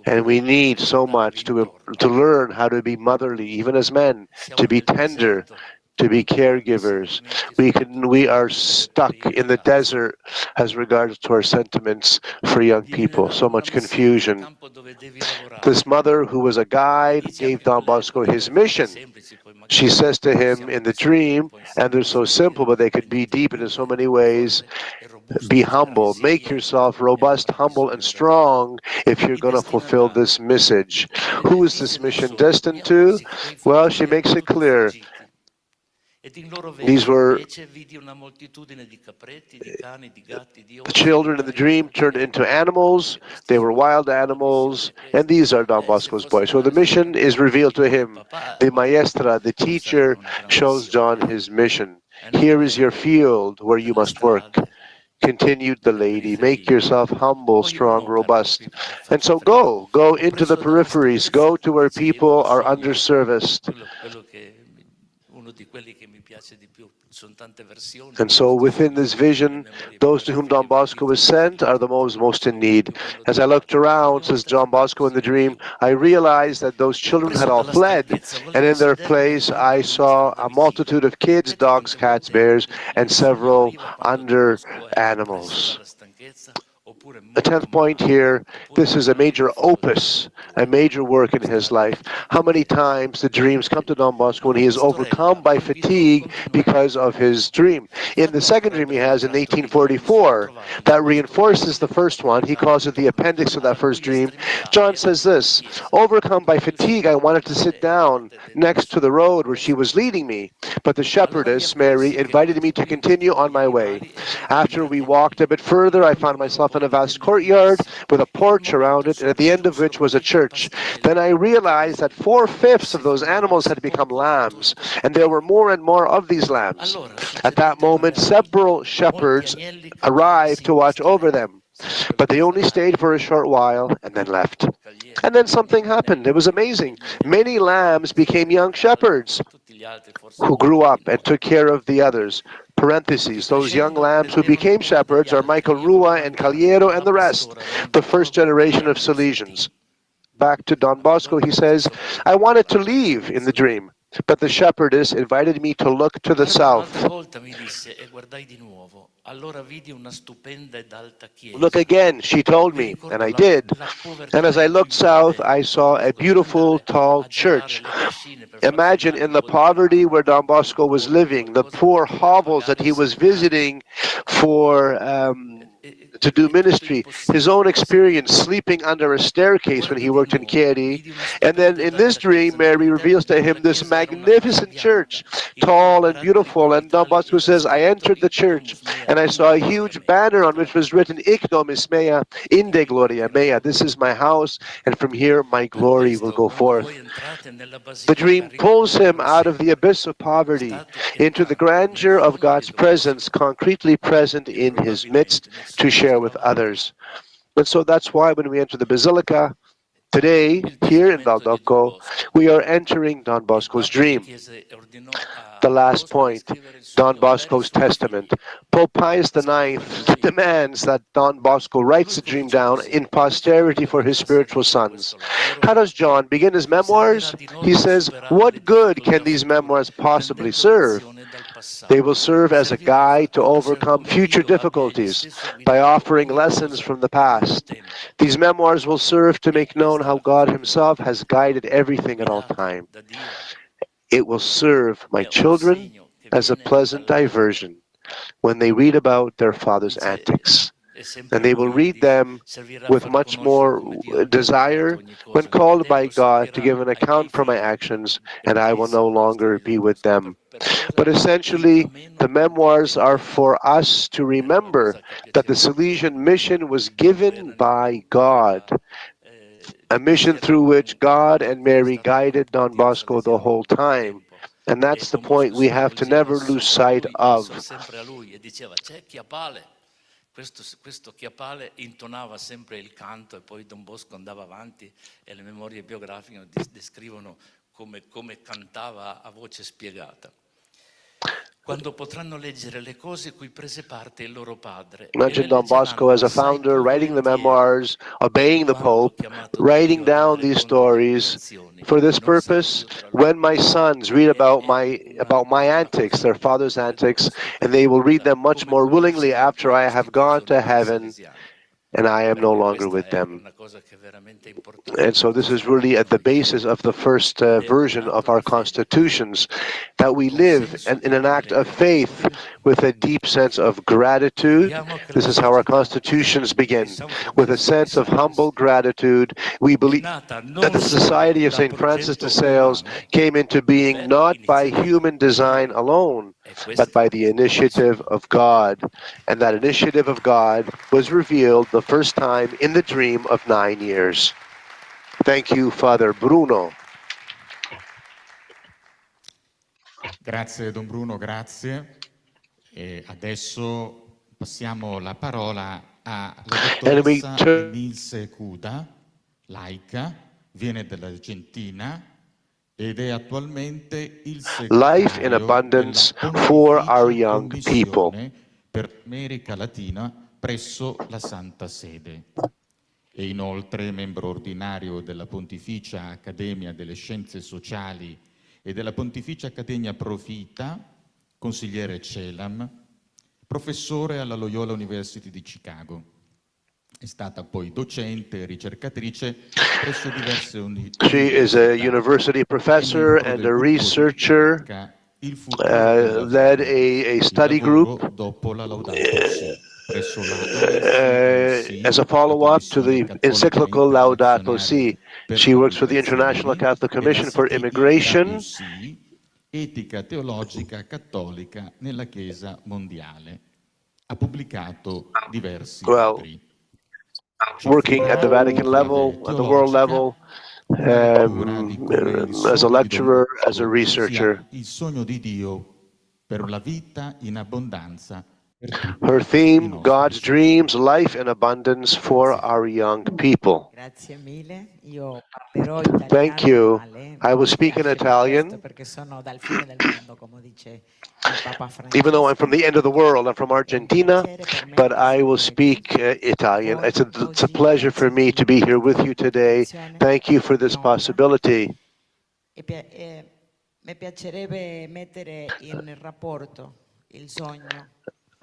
And we need so much to learn how to be motherly, even as men, to be tender, to be caregivers. We are stuck in the desert as regards to our sentiments for young people. So much confusion. This mother, who was a guide, gave Don Bosco his mission. She says to him in the dream, and they're so simple, but they could be deep in so many ways, be humble, make yourself robust, humble, and strong if you're going to fulfill this message. Who is this mission destined to? Well, she makes it clear. These were the children in the dream turned into animals. They were wild animals, and these are Don Bosco's boys. So the mission is revealed to him. The maestra, the teacher, shows John his mission. Here is your field where you must work. Continued the lady, make yourself humble, strong, robust. And so go into the peripheries, go to where people are underserviced. uno di quelli che mi piace di più. Sono tante versioni. And so within this vision, those to whom Don Bosco was sent are the most in need. As I looked around, says Don Bosco in the dream, I realized that those children had all fled, and in their place I saw a multitude of kids, dogs, cats, bears, and several under animals. The 10th point here, this is a major opus, a major work in his life. How many times the dreams come to Don Bosco when he is overcome by fatigue because of his dream. In the second dream he has in 1844, that reinforces the first one. He calls it the appendix of that first dream. John says this, overcome by fatigue, I wanted to sit down next to the road where she was leading me, but the shepherdess, Mary, invited me to continue on my way. After we walked a bit further, I found myself in a vast courtyard with a porch around it, and at the end of which was a church. Then I realized that 4/5 of those animals had become lambs, and there were more and more of these lambs. At that moment, several shepherds arrived to watch over them, but they only stayed for a short while and then left. And then something happened. It was amazing. Many lambs became young shepherds who grew up and took care of the others. Parentheses, those young lambs who became shepherds are Michael Rua and Caliero and the rest, the first generation of Salesians. Back to Don Bosco, he says, I wanted to leave in the dream, but the shepherdess invited me to look to the south. Look again, she told me, and I did. And as I looked south, I saw a beautiful, tall church. Imagine in the poverty where Don Bosco was living, the poor hovels that he was visiting to do ministry, his own experience sleeping under a staircase when he worked in Chieri. And then in this dream, Mary reveals to him this magnificent church, tall and beautiful. And Don Bosco says, I entered the church and I saw a huge banner on which was written, Ic domus mea, inde gloria mea. This is my house, and from here my glory will go forth. The dream pulls him out of the abyss of poverty into the grandeur of God's presence, concretely present in his midst to share with others. And so that's why when we enter the Basilica today, here in Valdocco, we are entering Don Bosco's dream. The last point, Don Bosco's testament. Pope Pius IX demands that Don Bosco writes the dream down in posterity for his spiritual sons. How does John begin his memoirs? He says, what good can these memoirs possibly serve? They will serve as a guide to overcome future difficulties by offering lessons from the past. These memoirs will serve to make known how God himself has guided everything at all time. It will serve my children as a pleasant diversion when they read about their father's antics. And they will read them with much more desire when called by God to give an account for my actions, and I will no longer be with them. But essentially, the memoirs are for us to remember that the Salesian mission was given by God, a mission through which God and Mary guided Don Bosco the whole time. And that's the point we have to never lose sight of. Questo Chiapale intonava sempre il canto e poi Don Bosco andava avanti e le memorie biografiche descrivono come cantava a voce spiegata. Quando potranno leggere le cose cui prese parte il loro padre. Imagine Don Bosco as a founder writing the memoirs, obeying the Pope, writing down these stories. For this purpose, when my sons read about my antics, their father's antics, and they will read them much more willingly after I have gone to heaven, and I am no longer with them. And so this is really at the basis of the first version of our constitutions, that we live in an act of faith with a deep sense of gratitude. This is how our constitutions begin, with a sense of humble gratitude. We believe that the Society of St. Francis de Sales came into being not by human design alone, but by the initiative of God. And that initiative of God was revealed the first time in the dream of 9 years. Thank you, Father Bruno. Grazie Don Bruno, grazie. E adesso passiamo la parola alla dottoressa Denise Cuda, laica, viene dall'Argentina ed è attualmente il life in segretario abundance della for our Pontificia young people. Commissione per l'America Latina presso la Santa Sede. È inoltre membro ordinario della Pontificia Accademia delle Scienze Sociali e della Pontificia Accademia Pro Vita, consigliere CELAM, professore alla Loyola University di Chicago. È stata poi docente e ricercatrice presso diverse università. She is a university professor and a researcher, led a study group dopo la Laudato Si, presso la NSIC, as a follow-up to the encyclical Laudato Si. She works for the International Catholic Commission for Immigration. Etica teologica cattolica nella Chiesa mondiale. Ha pubblicato diversi libri. Working at the Vatican level, at the world level, as a lecturer, as a researcher. Il sogno di Dio per la vita in abbondanza. Her theme, God's dreams, life in abundance for our young people. Thank you. I will speak in Italian. Even though I'm from the end of the world, I'm from Argentina, but I will speak Italian. It's a pleasure for me to be here with you today. Thank you for this possibility.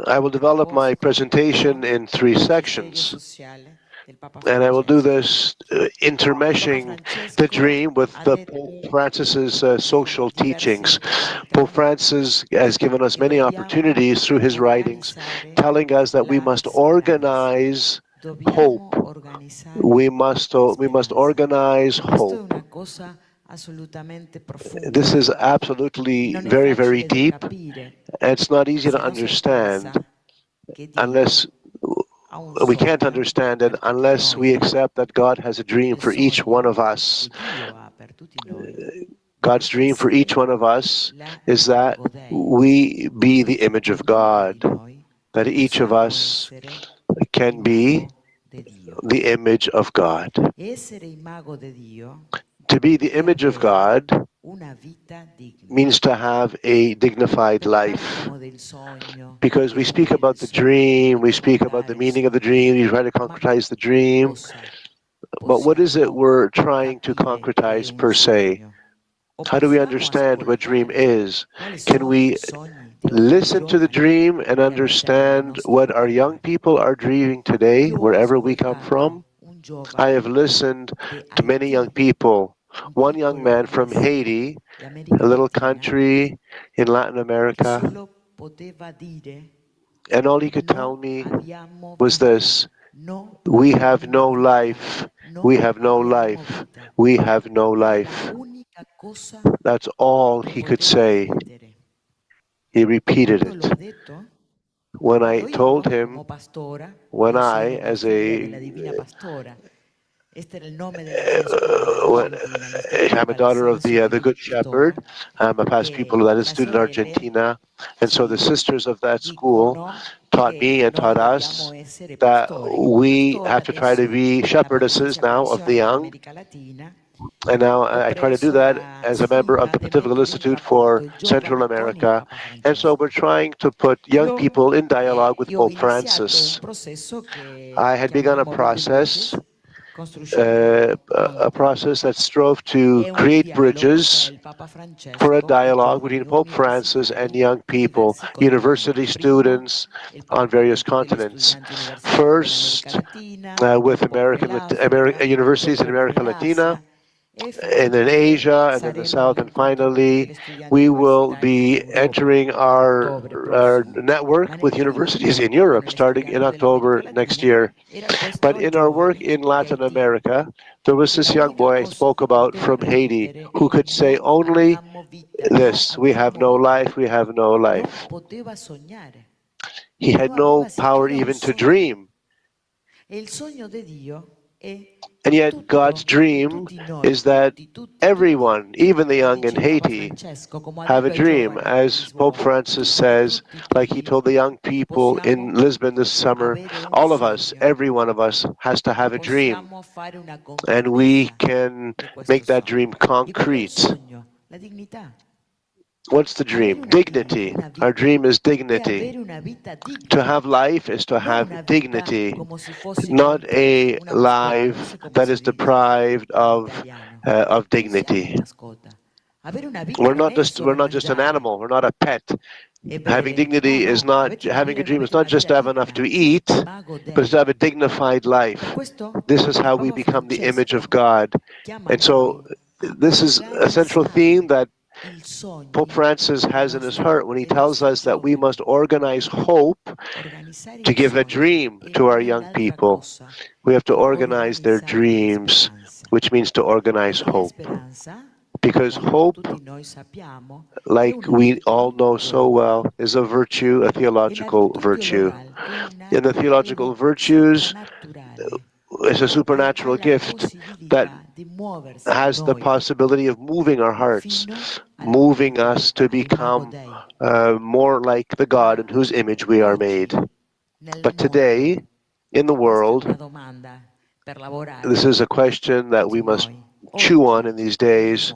I will develop my presentation in 3 sections, and I will do this intermeshing the dream with the Pope Francis's social teachings. Pope Francis has given us many opportunities through his writings, telling us that we must organize hope. We must organize hope. This is absolutely very, very deep, and it's not easy to understand unless we can't understand it unless we accept that God has a dream for each one of us. God's dream for each one of us is that we be the image of God, that each of us can be the image of God. To be the image of God means to have a dignified life. Because we speak about the dream, we speak about the meaning of the dream, we try to concretize the dream. But what is it we're trying to concretize per se? How do we understand what dream is? Can we listen to the dream and understand what our young people are dreaming today, wherever we come from? I have listened to many young people. One young man from Haiti, a little country in Latin America, and all he could tell me was this: we have no life, we have no life, we have no life. That's all he could say. He repeated it. When I told him, when I, as I'm a daughter of the Good Shepherd. I'm a past pupil of that institute in Argentina. And so the sisters of that school taught me and taught us that we have to try to be shepherdesses now of the young. And now I try to do that as a member of the Pontifical Institute for Central America. And so we're trying to put young people in dialogue with Pope Francis. I had begun a process that strove to create bridges for a dialogue between Pope Francis and young people, university students on various continents. First, with universities in America Latina, and then Asia, and then the South, and finally, we will be entering our network with universities in Europe starting in October next year. But in our work in Latin America, there was this young boy I spoke about from Haiti who could say only this: we have no life, we have no life. He had no power even to dream. And yet God's dream is that everyone, even the young in Haiti, have a dream. As Pope Francis says, like he told the young people in Lisbon this summer, all of us, every one of us, has to have a dream. And we can make that dream concrete. What's the dream? Dignity. Our dream is dignity. To have life is to have dignity, not a life that is deprived of dignity. We're not just an animal. We're not a pet. Having dignity is not, having a dream is not just to have enough to eat, but to have a dignified life. This is how we become the image of God. And so this is a central theme that Pope Francis has in his heart when he tells us that we must organize hope to give a dream to our young people. We have to organize their dreams, which means to organize hope. Because hope, like we all know so well, is a virtue, a theological virtue. In the theological virtues, it's a supernatural gift that has the possibility of moving our hearts, moving us to become more like the God in whose image we are made. But today, in the world, this is a question that we must chew on in these days.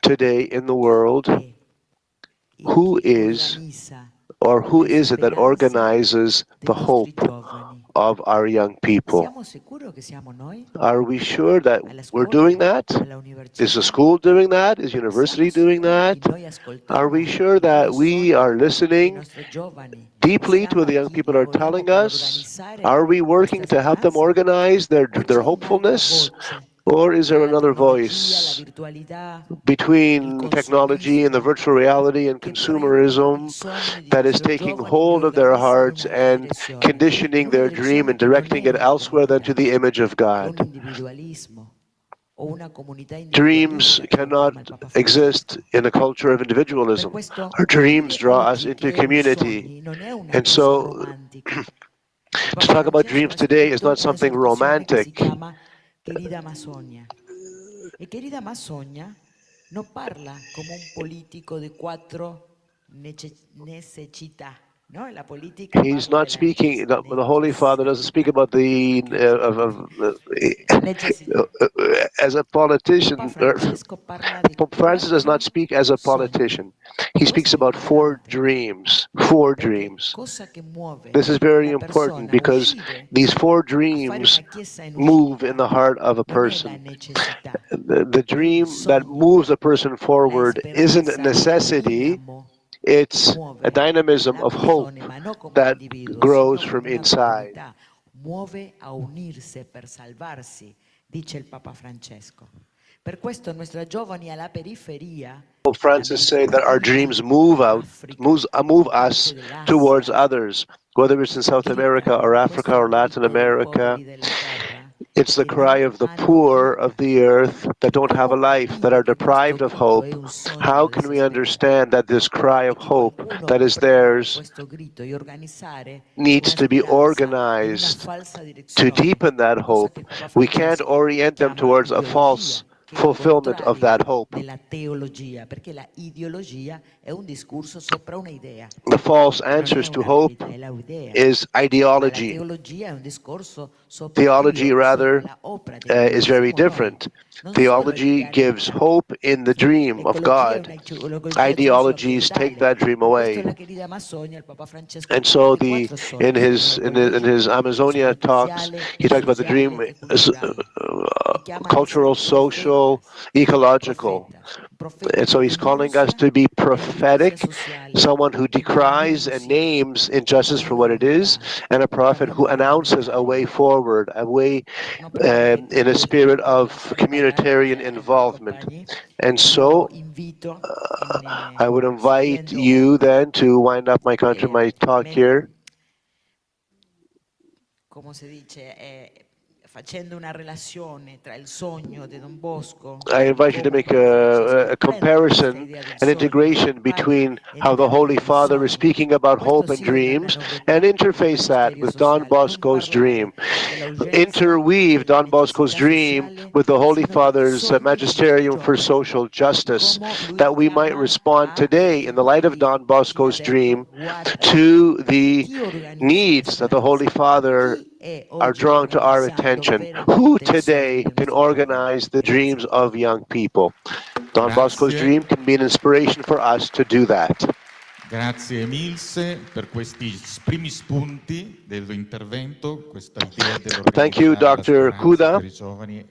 Today, in the world, who is it that organizes the hope of our young people? Are we sure that we're doing that? Is the school doing that? Is university doing that? Are we sure that we are listening deeply to what the young people are telling us? Are we working to help them organize their hopefulness? Or is there another voice between technology and the virtual reality and consumerism that is taking hold of their hearts and conditioning their dream and directing it elsewhere than to the image of God? Dreams cannot exist in a culture of individualism. Our dreams draw us into community. And so to talk about dreams today is not something romantic. E querida Masogna non parla come un politico di quattro necessità. No? La politica He's not speaking, the Holy Father doesn't speak about the, as a politician. Pope Francis does not speak as a politician. He speaks about four dreams. Four dreams. This is very important because these four dreams move in the heart of a person. The dream that moves a person forward isn't a necessity. It's a dynamism of hope that grows from inside. Muove a unirsi per salvarsi, dice il Papa Francesco. Per questo nostri giovani alla periferia. Pope Francis said that our dreams move us towards others, whether it's in South America or Africa or Latin America. It's the cry of the poor of the earth that don't have a life, that are deprived of hope. How can we understand that this cry of hope that is theirs needs to be organized to deepen that hope? We can't orient them towards a false fulfillment of that hope. The false answers to hope is ideology. Theology, rather, is very different. Theology gives hope in the dream of God. Ideologies take that dream away. And so in his Amazonia talks, he talks about the dream cultural, social, ecological. And so he's calling us to be prophetic, someone who decries and names injustice for what it is, and a prophet who announces a way forward, a way in a spirit of communitarian involvement. And so I would invite you then to wind up my talk here. Come si dice, facendo una relazione tra il sogno di Don Bosco, I invite you to make a comparison, an integration between how the Holy Father is speaking about hope and dreams, and interface that with Don Bosco's dream. Interweave Don Bosco's dream with the Holy Father's magisterium for social justice, that we might respond today in the light of Don Bosco's dream to the needs that the Holy Father are drawn to our attention. Who today can organize the dreams of young people? Don Bosco's dream can be an inspiration for us to do that. Grazie Emilse per questi primi spunti dell'intervento, questa idea Thank you, Dr. Kuda,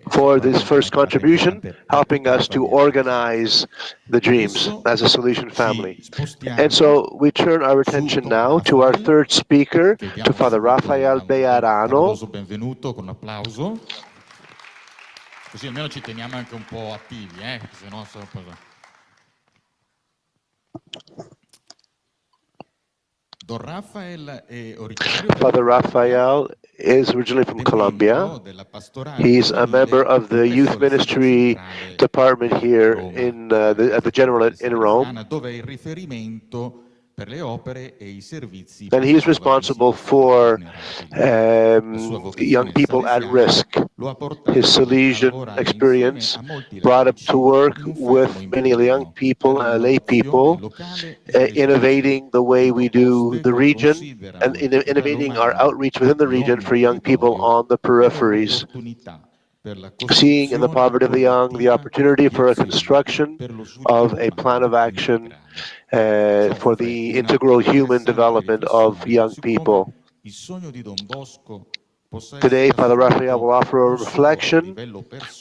for this first contribution, helping us to organize the dreams as a solution family. And so we turn our attention now to our third speaker, to Father Rafael Bejarano. Benvenuto con un applauso. Così almeno ci teniamo anche un po' attivi, se no sono un po'... Father Rafael is originally from Colombia. He's a member of the youth ministry department here at the General in Rome. And he's responsible for young people at risk. His Salesian experience brought him to work with many young people, lay people, innovating the way we do the region and innovating our outreach within the region for young people on the peripheries. Seeing in the poverty of the young the opportunity for a construction of a plan of action for the integral human development of young people. Today, Father Rafael will offer a reflection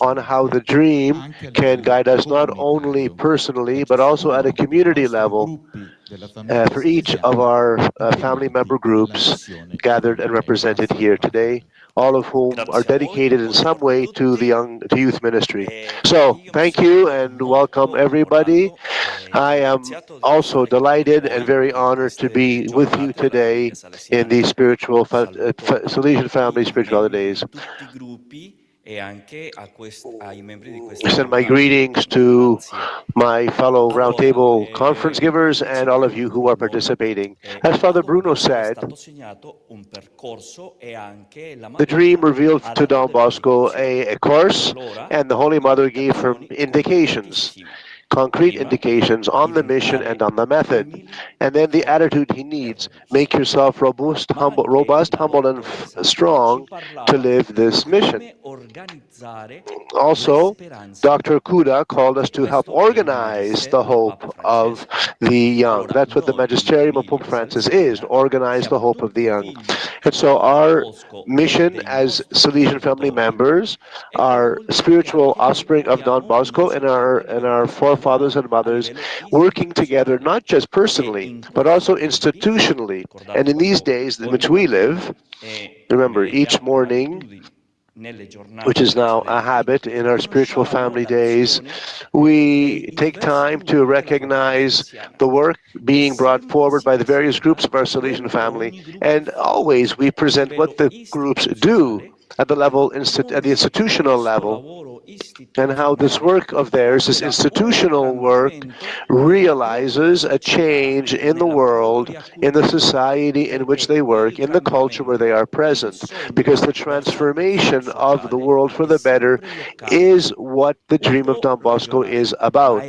on how the dream can guide us not only personally, but also at a community level for each of our family member groups gathered and represented here today, all of whom are dedicated in some way to the youth ministry. So, thank you and welcome everybody. I am also delighted and very honored to be with you today in these spiritual Salesian Family Spirituality Days. I send my greetings to my fellow Roundtable conference givers and all of you who are participating. As Father Bruno said, the dream revealed to Don Bosco a course, and the Holy Mother gave him indications, concrete indications on the mission and on the method, and then the attitude he needs. Make yourself robust, humble, and strong to live this mission. Also, Dr. Kuda called us to help organize the hope of the young. That's what the magisterium of Pope Francis is, to organize the hope of the young. And so our mission as Salesian family members, our spiritual offspring of Don Bosco and our forefathers and mothers, working together not just personally, but also institutionally. And in these days in which we live, remember, each morning, which is now a habit in our spiritual family days, we take time to recognize the work being brought forward by the various groups of our Salesian family, and always we present what the groups do at the level, at the institutional level, and how this work of theirs, this institutional work, realizes a change in the world, in the society in which they work, in the culture where they are present. Because the transformation of the world for the better is what the dream of Don Bosco is about.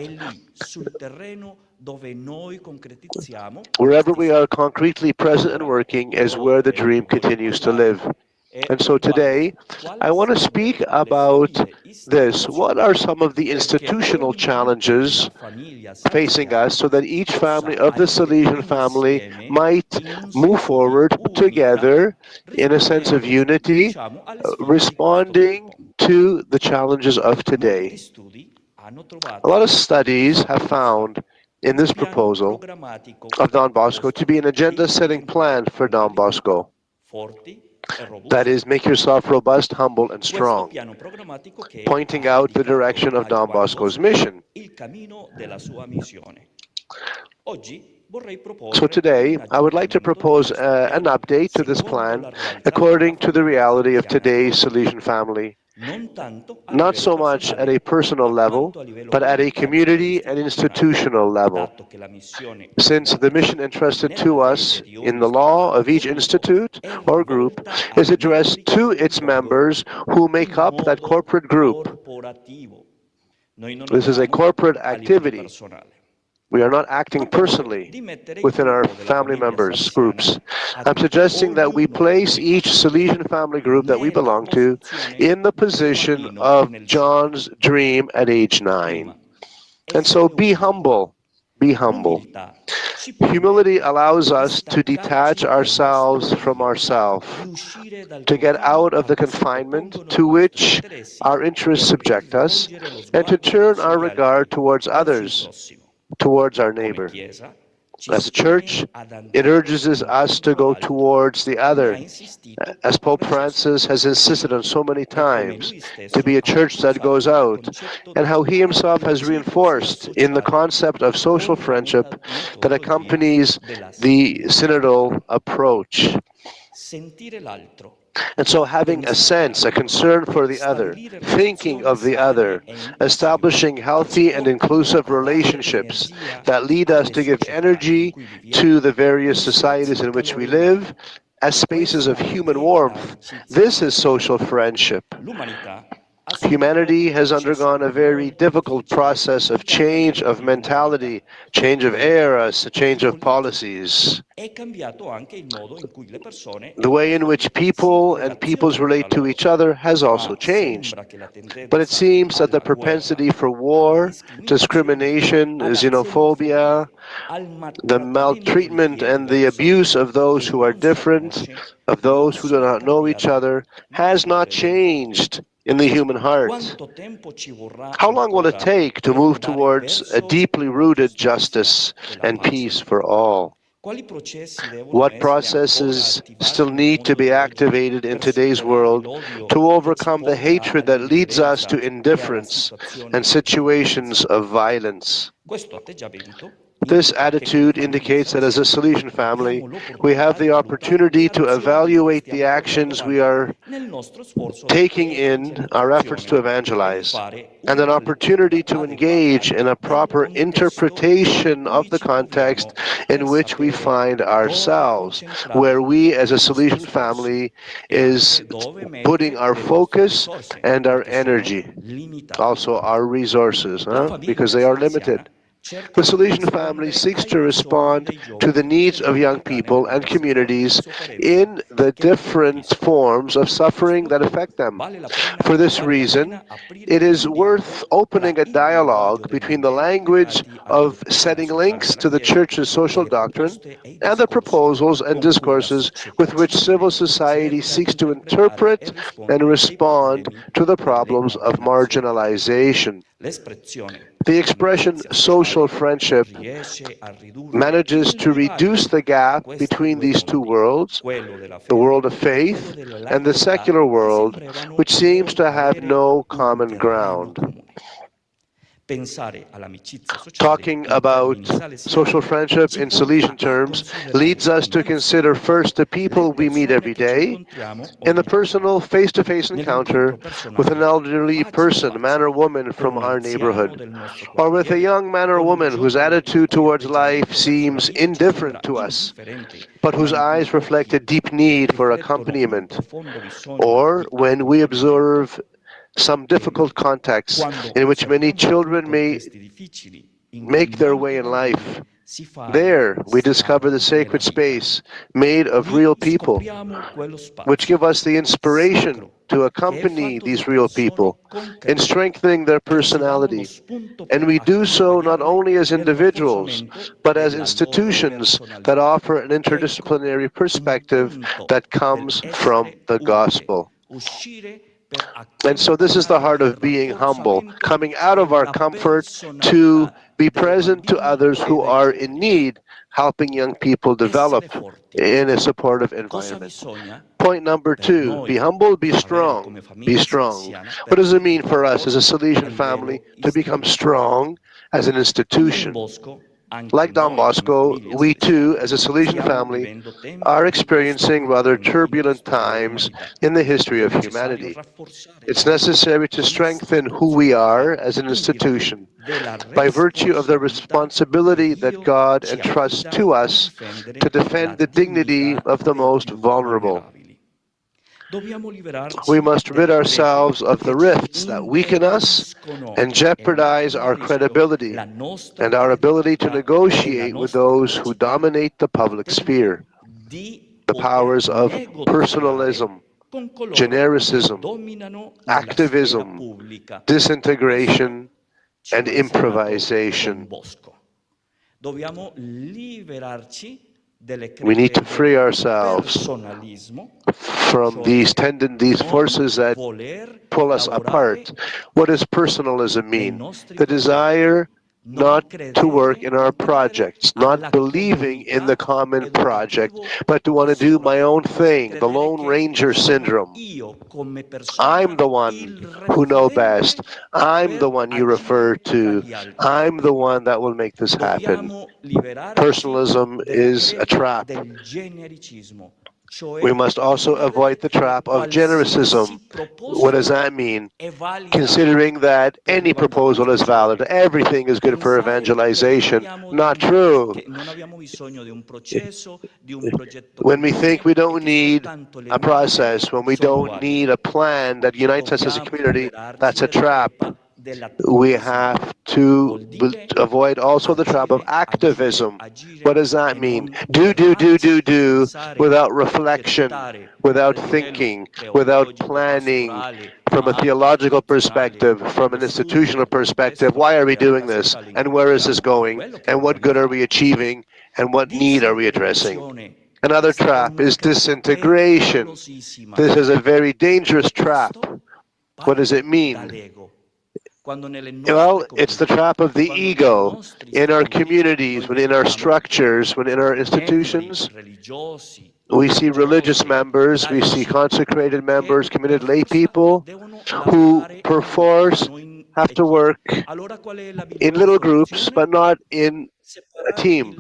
Wherever we are concretely present and working is where the dream continues to live. And so today, I want to speak about this. What are some of the institutional challenges facing us so that each family of the Salesian family might move forward together in a sense of unity, responding to the challenges of today? A lot of studies have found in this proposal of Don Bosco to be an agenda-setting plan for Don Bosco. That is, make yourself robust, humble, and strong, pointing out the direction of Don Bosco's mission. So today, I would like to propose an update to this plan according to the reality of today's Salesian family, not so much at a personal level, but at a community and institutional level. Since the mission entrusted to us in the law of each institute or group is addressed to its members who make up that corporate group. This is a corporate activity. We are not acting personally within our family members groups. I'm suggesting that we place each Salesian family group that we belong to in the position of John's dream at age 9. And so be humble. Be humble. Humility allows us to detach ourselves from ourselves, to get out of the confinement to which our interests subject us, and to turn our regard towards others, towards our neighbor. As a church, it urges us to go towards the other, as Pope Francis has insisted on so many times, to be a church that goes out, and how he himself has reinforced in the concept of social friendship that accompanies the synodal approach. And so having a sense, a concern for the other, thinking of the other, establishing healthy and inclusive relationships that lead us to give energy to the various societies in which we live as spaces of human warmth. This is social friendship. Humanity has undergone a very difficult process of change of mentality, change of eras, change of policies. The way in which people and peoples relate to each other has also changed. But it seems that the propensity for war, discrimination, xenophobia, the maltreatment and the abuse of those who are different, of those who do not know each other, has not changed in the human heart. How long will it take to move towards a deeply rooted justice and peace for all? What processes still need to be activated in today's world to overcome the hatred that leads us to indifference and situations of violence? This attitude indicates that as a Salesian family, we have the opportunity to evaluate the actions we are taking in our efforts to evangelize, and an opportunity to engage in a proper interpretation of the context in which we find ourselves, where we as a Salesian family is putting our focus and our energy, also our resources, because they are limited. The Salesian family seeks to respond to the needs of young people and communities in the different forms of suffering that affect them. For this reason, it is worth opening a dialogue between the language of setting links to the Church's social doctrine and the proposals and discourses with which civil society seeks to interpret and respond to the problems of marginalization. The expression social friendship manages to reduce the gap between these two worlds, the world of faith and the secular world, which seems to have no common ground. Talking about social friendship in Salesian terms leads us to consider first the people we meet every day in the personal face-to-face encounter with an elderly person, man or woman from our neighborhood, or with a young man or woman whose attitude towards life seems indifferent to us, but whose eyes reflect a deep need for accompaniment, or when we observe some difficult contexts in which many children may make their way in life. There we discover the sacred space made of real people, which give us the inspiration to accompany these real people in strengthening their personality. And we do so not only as individuals, but as institutions that offer an interdisciplinary perspective that comes from the gospel. And so this is the heart of being humble, coming out of our comfort to be present to others who are in need, helping young people develop in a supportive environment. Point number 2, be humble, be strong. Be strong. What does it mean for us as a Salesian family to become strong as an institution? Like Don Bosco, we too, as a Salesian family, are experiencing rather turbulent times in the history of humanity. It's necessary to strengthen who we are as an institution by virtue of the responsibility that God entrusts to us to defend the dignity of the most vulnerable. We must rid ourselves of the rifts that weaken us and jeopardize our credibility and our ability to negotiate with those who dominate the public sphere. The powers of personalism, genericism, activism, disintegration, and improvisation. We need to free ourselves from these forces that pull us apart. What does personalism mean? The desire not to work in our projects, not believing in the common project, but to want to do my own thing, the Lone Ranger syndrome. I'm the one who know best. I'm the one you refer to. I'm the one that will make this happen. Personalism is a trap. We must also avoid the trap of genericism. What does that mean? Considering that any proposal is valid, everything is good for evangelization. Not true. When we think we don't need a process, when we don't need a plan that unites us as a community, that's a trap. We have to avoid also the trap of activism. What does that mean? Do, without reflection, without thinking, without planning, from a theological perspective, from an institutional perspective. Why are we doing this? And where is this going? And what good are we achieving? And what need are we addressing? Another trap is disintegration. This is a very dangerous trap. What does it mean? Well, it's the trap of the ego in our communities, within our structures, within our institutions. We see religious members, we see consecrated members, committed lay people who perforce have to work in little groups, but not in a team.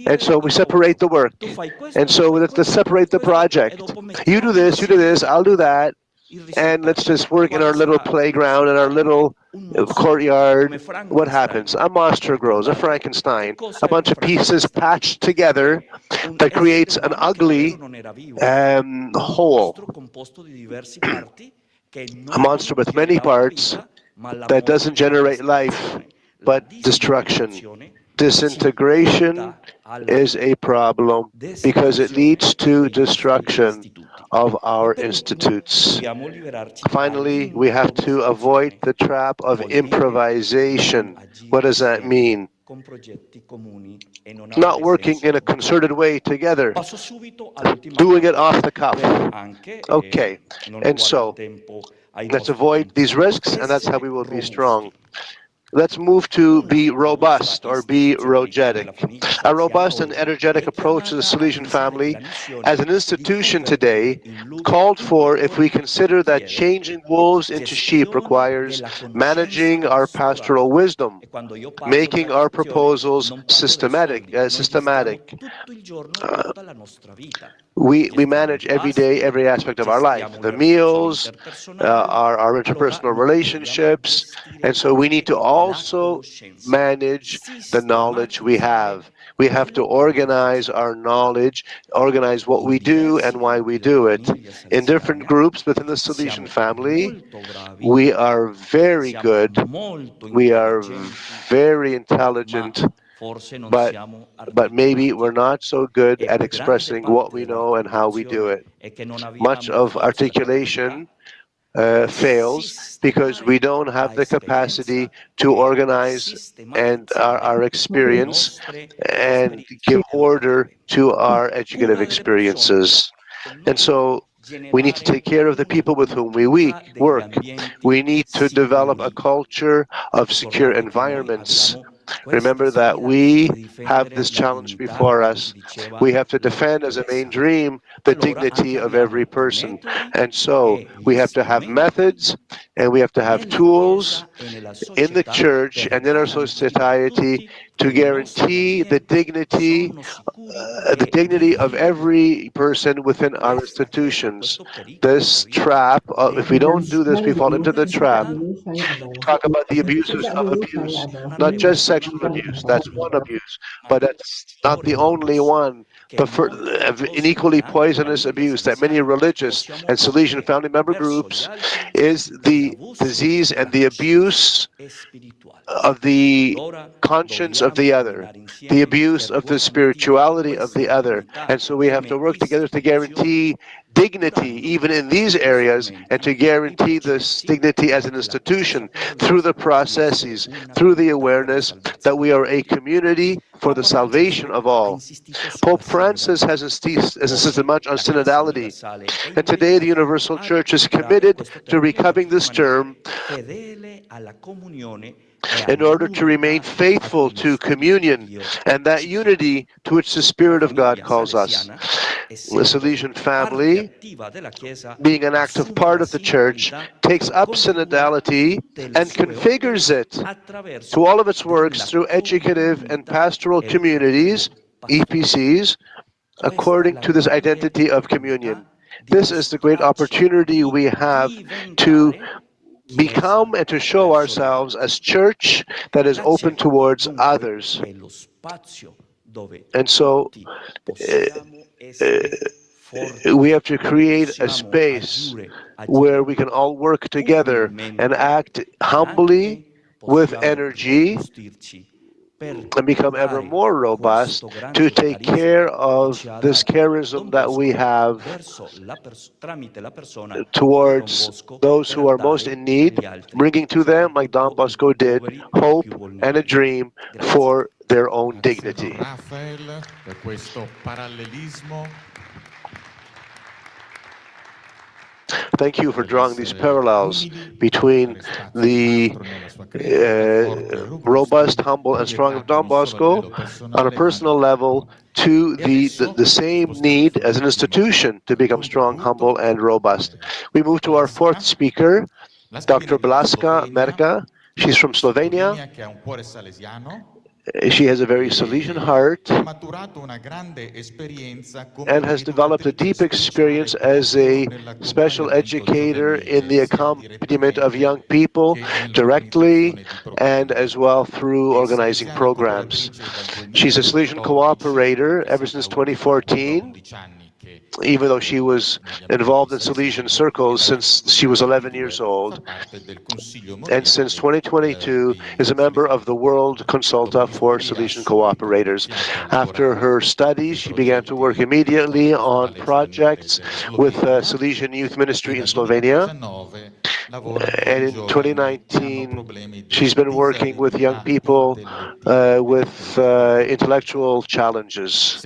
And so we separate the work. And so let's separate the project. You do this, I'll do that. And let's just work in our little playground, in our little courtyard. What happens? A monster grows, a Frankenstein, a bunch of pieces patched together that creates an ugly whole. A monster with many parts that doesn't generate life, but destruction. Disintegration is a problem because it leads to destruction of our institutes. Finally, we have to avoid the trap of improvisation. What does that mean? Not working in a concerted way together, doing it off the cuff. Okay, and so let's avoid these risks, and that's how we will be strong. Let's move to be robust or be rogetic. A robust and energetic approach to the Salesian family as an institution today called for if we consider that changing wolves into sheep requires managing our pastoral wisdom, making our proposals systematic. We manage every day, every aspect of our life, the meals, our interpersonal relationships, and so we need to also manage the knowledge we have. We have to organize our knowledge, organize what we do and why we do it. In different groups within the Salesian family, we are very good, we are very intelligent, but maybe we're not so good at expressing what we know and how we do it. Much of articulation fails because we don't have the capacity to organize and our experience and give order to our educative experiences. And so we need to take care of the people with whom we work. We need to develop a culture of secure environments. Remember that we have this challenge before us. We have to defend as a main dream the dignity of every person. And so we have to have methods And we have to have tools in the church and in our society to guarantee the dignity of every person within our institutions. This trap, if we don't do this, we fall into the trap. Talk about the abuses of abuse, not just sexual abuse, that's one abuse, but that's not the only one. An equally poisonous abuse that many religious and Salesian family member groups is the disease and the abuse of the conscience of the other, the abuse of the spirituality of the other. And so we have to work together to guarantee dignity even in these areas and to guarantee this dignity as an institution through the processes, through the awareness that we are a community for the salvation of all. Pope Francis has insisted much on synodality, and today the Universal Church is committed to recovering this term in order to remain faithful to communion and that unity to which the Spirit of God calls us. The Salesian family, being an active part of the Church, takes up synodality and configures it to all of its works through educative and pastoral communities, EPCs, according to this identity of communion. This is the great opportunity we have to become and to show ourselves as church that is open towards others. And so we have to create a space where we can all work together and act humbly with energy and become ever more robust to take care of this charism that we have towards those who are most in need, bringing to them, like Don Bosco did, hope and a dream for their own dignity. Rafael, per questo parallelismo. Thank you for drawing these parallels between the robust, humble, and strong of Don Bosco on a personal level to the same need as an institution to become strong, humble, and robust. We move to our fourth speaker, Dr. Blaska Merka. She's from Slovenia. She has a very Salesian heart and has developed a deep experience as a special educator in the accompaniment of young people directly and as well through organizing programs. She's a Salesian cooperator ever since 2014, even though she was involved in Salesian circles since she was 11 years old, and since 2022 is a member of the World Consulta for Salesian Cooperators. After her studies, she began to work immediately on projects with Salesian Youth Ministry in Slovenia, and in 2019 she's been working with young people with intellectual challenges.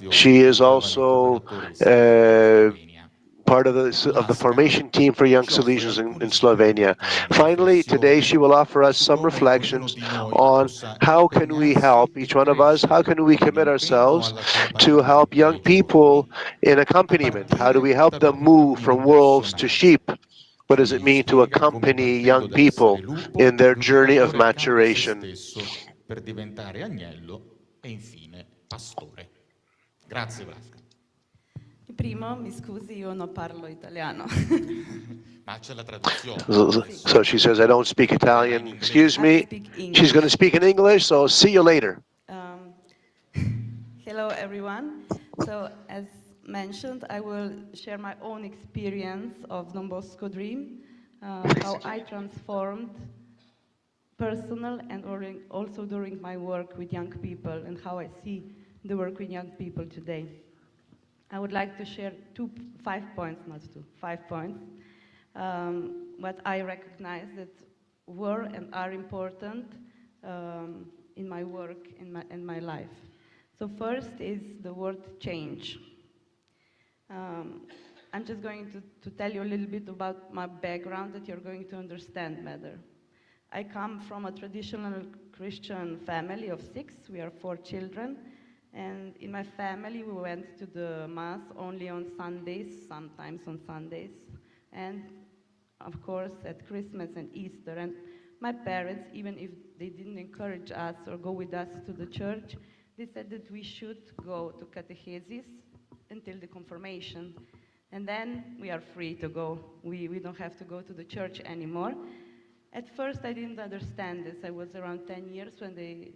She is also part of the formation team for young Salesians in Slovenia. Finally, today she will offer us some reflections on how can we help each one of us, how can we commit ourselves to help young people in accompaniment? How do we help them move from wolves to sheep? What does it mean to accompany young people in their journey of maturation? Per diventare agnello e infine pastore. Grazie Blaska. Primo, mi scusi, io non parlo italiano. Ma c'è la traduzione. So she says, I don't speak Italian. Excuse me. She's going to speak in English, so see you later. Hello, everyone. So, as mentioned, I will share my own experience of Don Bosco Dream, how I transformed personal and also during my work with young people and how I see the work with young people today. I would like to share 5 points, not 2, 5 points, what I recognize that were and are important in my work, in my life. So first is the word change. I'm just going to tell you a little bit about my background that you're going to understand better. I come from a traditional Christian family of 6. We are 4 children. And in my family, we went to the Mass only on Sundays, sometimes on Sundays. And of course, at Christmas and Easter. And my parents, even if they didn't encourage us or go with us to the church, they said that we should go to catechesis until the confirmation. And then we are free to go. We don't have to go to the church anymore. At first, I didn't understand this. I was around 10 years when they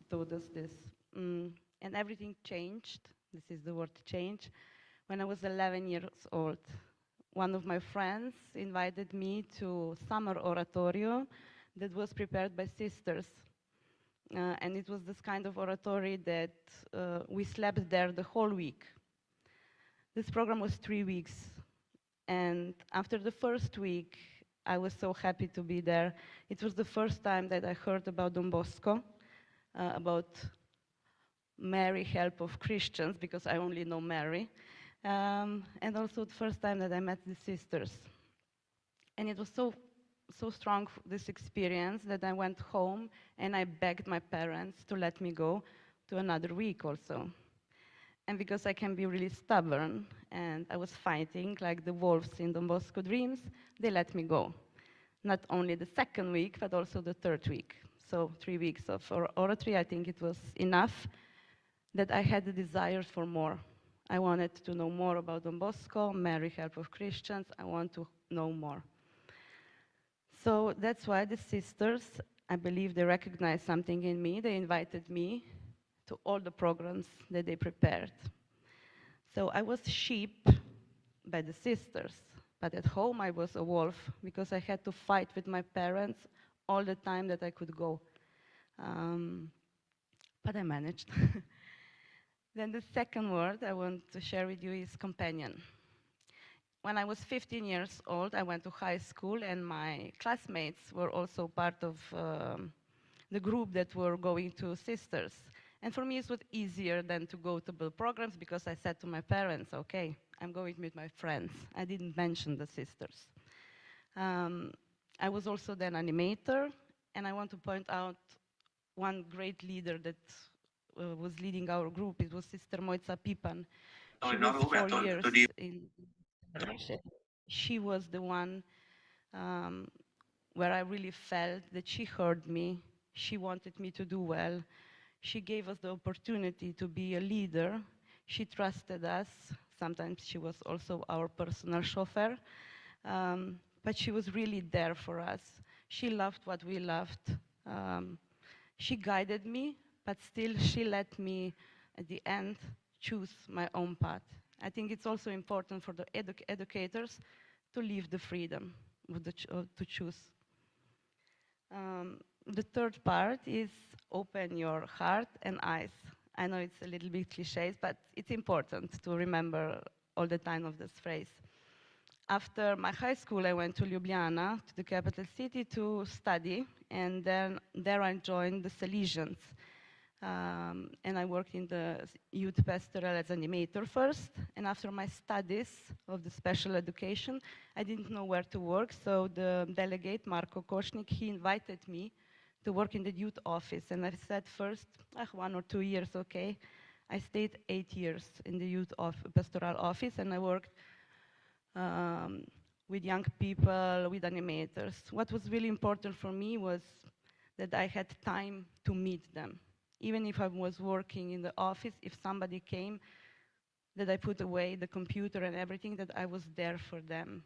told us this. And everything changed. This is the word change. When I was 11 years old, one of my friends invited me to summer oratorio that was prepared by sisters. And it was this kind of oratory that we slept there the whole week. This program was 3 weeks. And after the first week, I was so happy to be there. It was the first time that I heard about Don Bosco, about Mary, help of Christians, because I only know Mary. And also the first time that I met the sisters. And it was so strong, this experience, that I went home and I begged my parents to let me go to another week also. And because I can be really stubborn, and I was fighting like the wolves in Don Bosco dreams, they let me go. Not only the second week, but also the third week. So 3 weeks of oratory, I think it was enough that I had the desire for more. I wanted to know more about Don Bosco, Mary, help of Christians. I want to know more. So that's why the sisters, I believe they recognized something in me. They invited me to all the programs that they prepared. So I was sheep by the sisters, but at home I was a wolf because I had to fight with my parents all the time that I could go. But I managed. Then the second word I want to share with you is companion. When I was 15 years old, I went to high school, and my classmates were also part of the group that were going to sisters. And for me, it was easier than to go to the programs because I said to my parents, okay, I'm going with my friends. I didn't mention the sisters. I was also then animator, and I want to point out one great leader that was leading our group. It was Sister Moitza Pipan. She was 4 years in. She was the one where I really felt that she heard me. She wanted me to do well. She gave us the opportunity to be a leader. She trusted us. Sometimes she was also our personal chauffeur. But she was really there for us. She loved what we loved. She guided me, but still she let me, at the end, choose my own path. I think it's also important for the educators to leave the freedom to choose. The third part is open your heart and eyes. I know it's a little bit cliché, but it's important to remember all the time of this phrase. After my high school, I went to Ljubljana, to the capital city, to study, and then there I joined the Salesians. And I worked in the youth pastoral as animator first, and after my studies of the special education, I didn't know where to work, so the delegate, Marko Košnik, he invited me to work in the youth office, and I said first, 1 or 2 years, okay. I stayed 8 years in the youth pastoral office, and I worked with young people, with animators. What was really important for me was that I had time to meet them. Even if I was working in the office, if somebody came, that I put away the computer and everything, that I was there for them.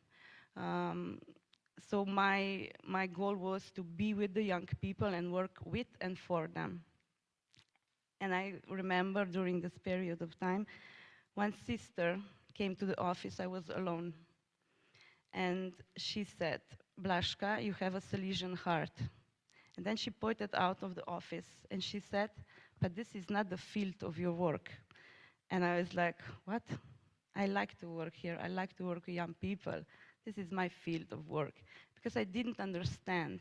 So my goal was to be with the young people and work with and for them. And I remember during this period of time, one sister came to the office. I was alone. And she said, Blaszka, you have a Salesian heart. And then she pointed out of the office and she said, but this is not the field of your work. And I was like, what? I like to work here. I like to work with young people. This is my field of work. Because I didn't understand.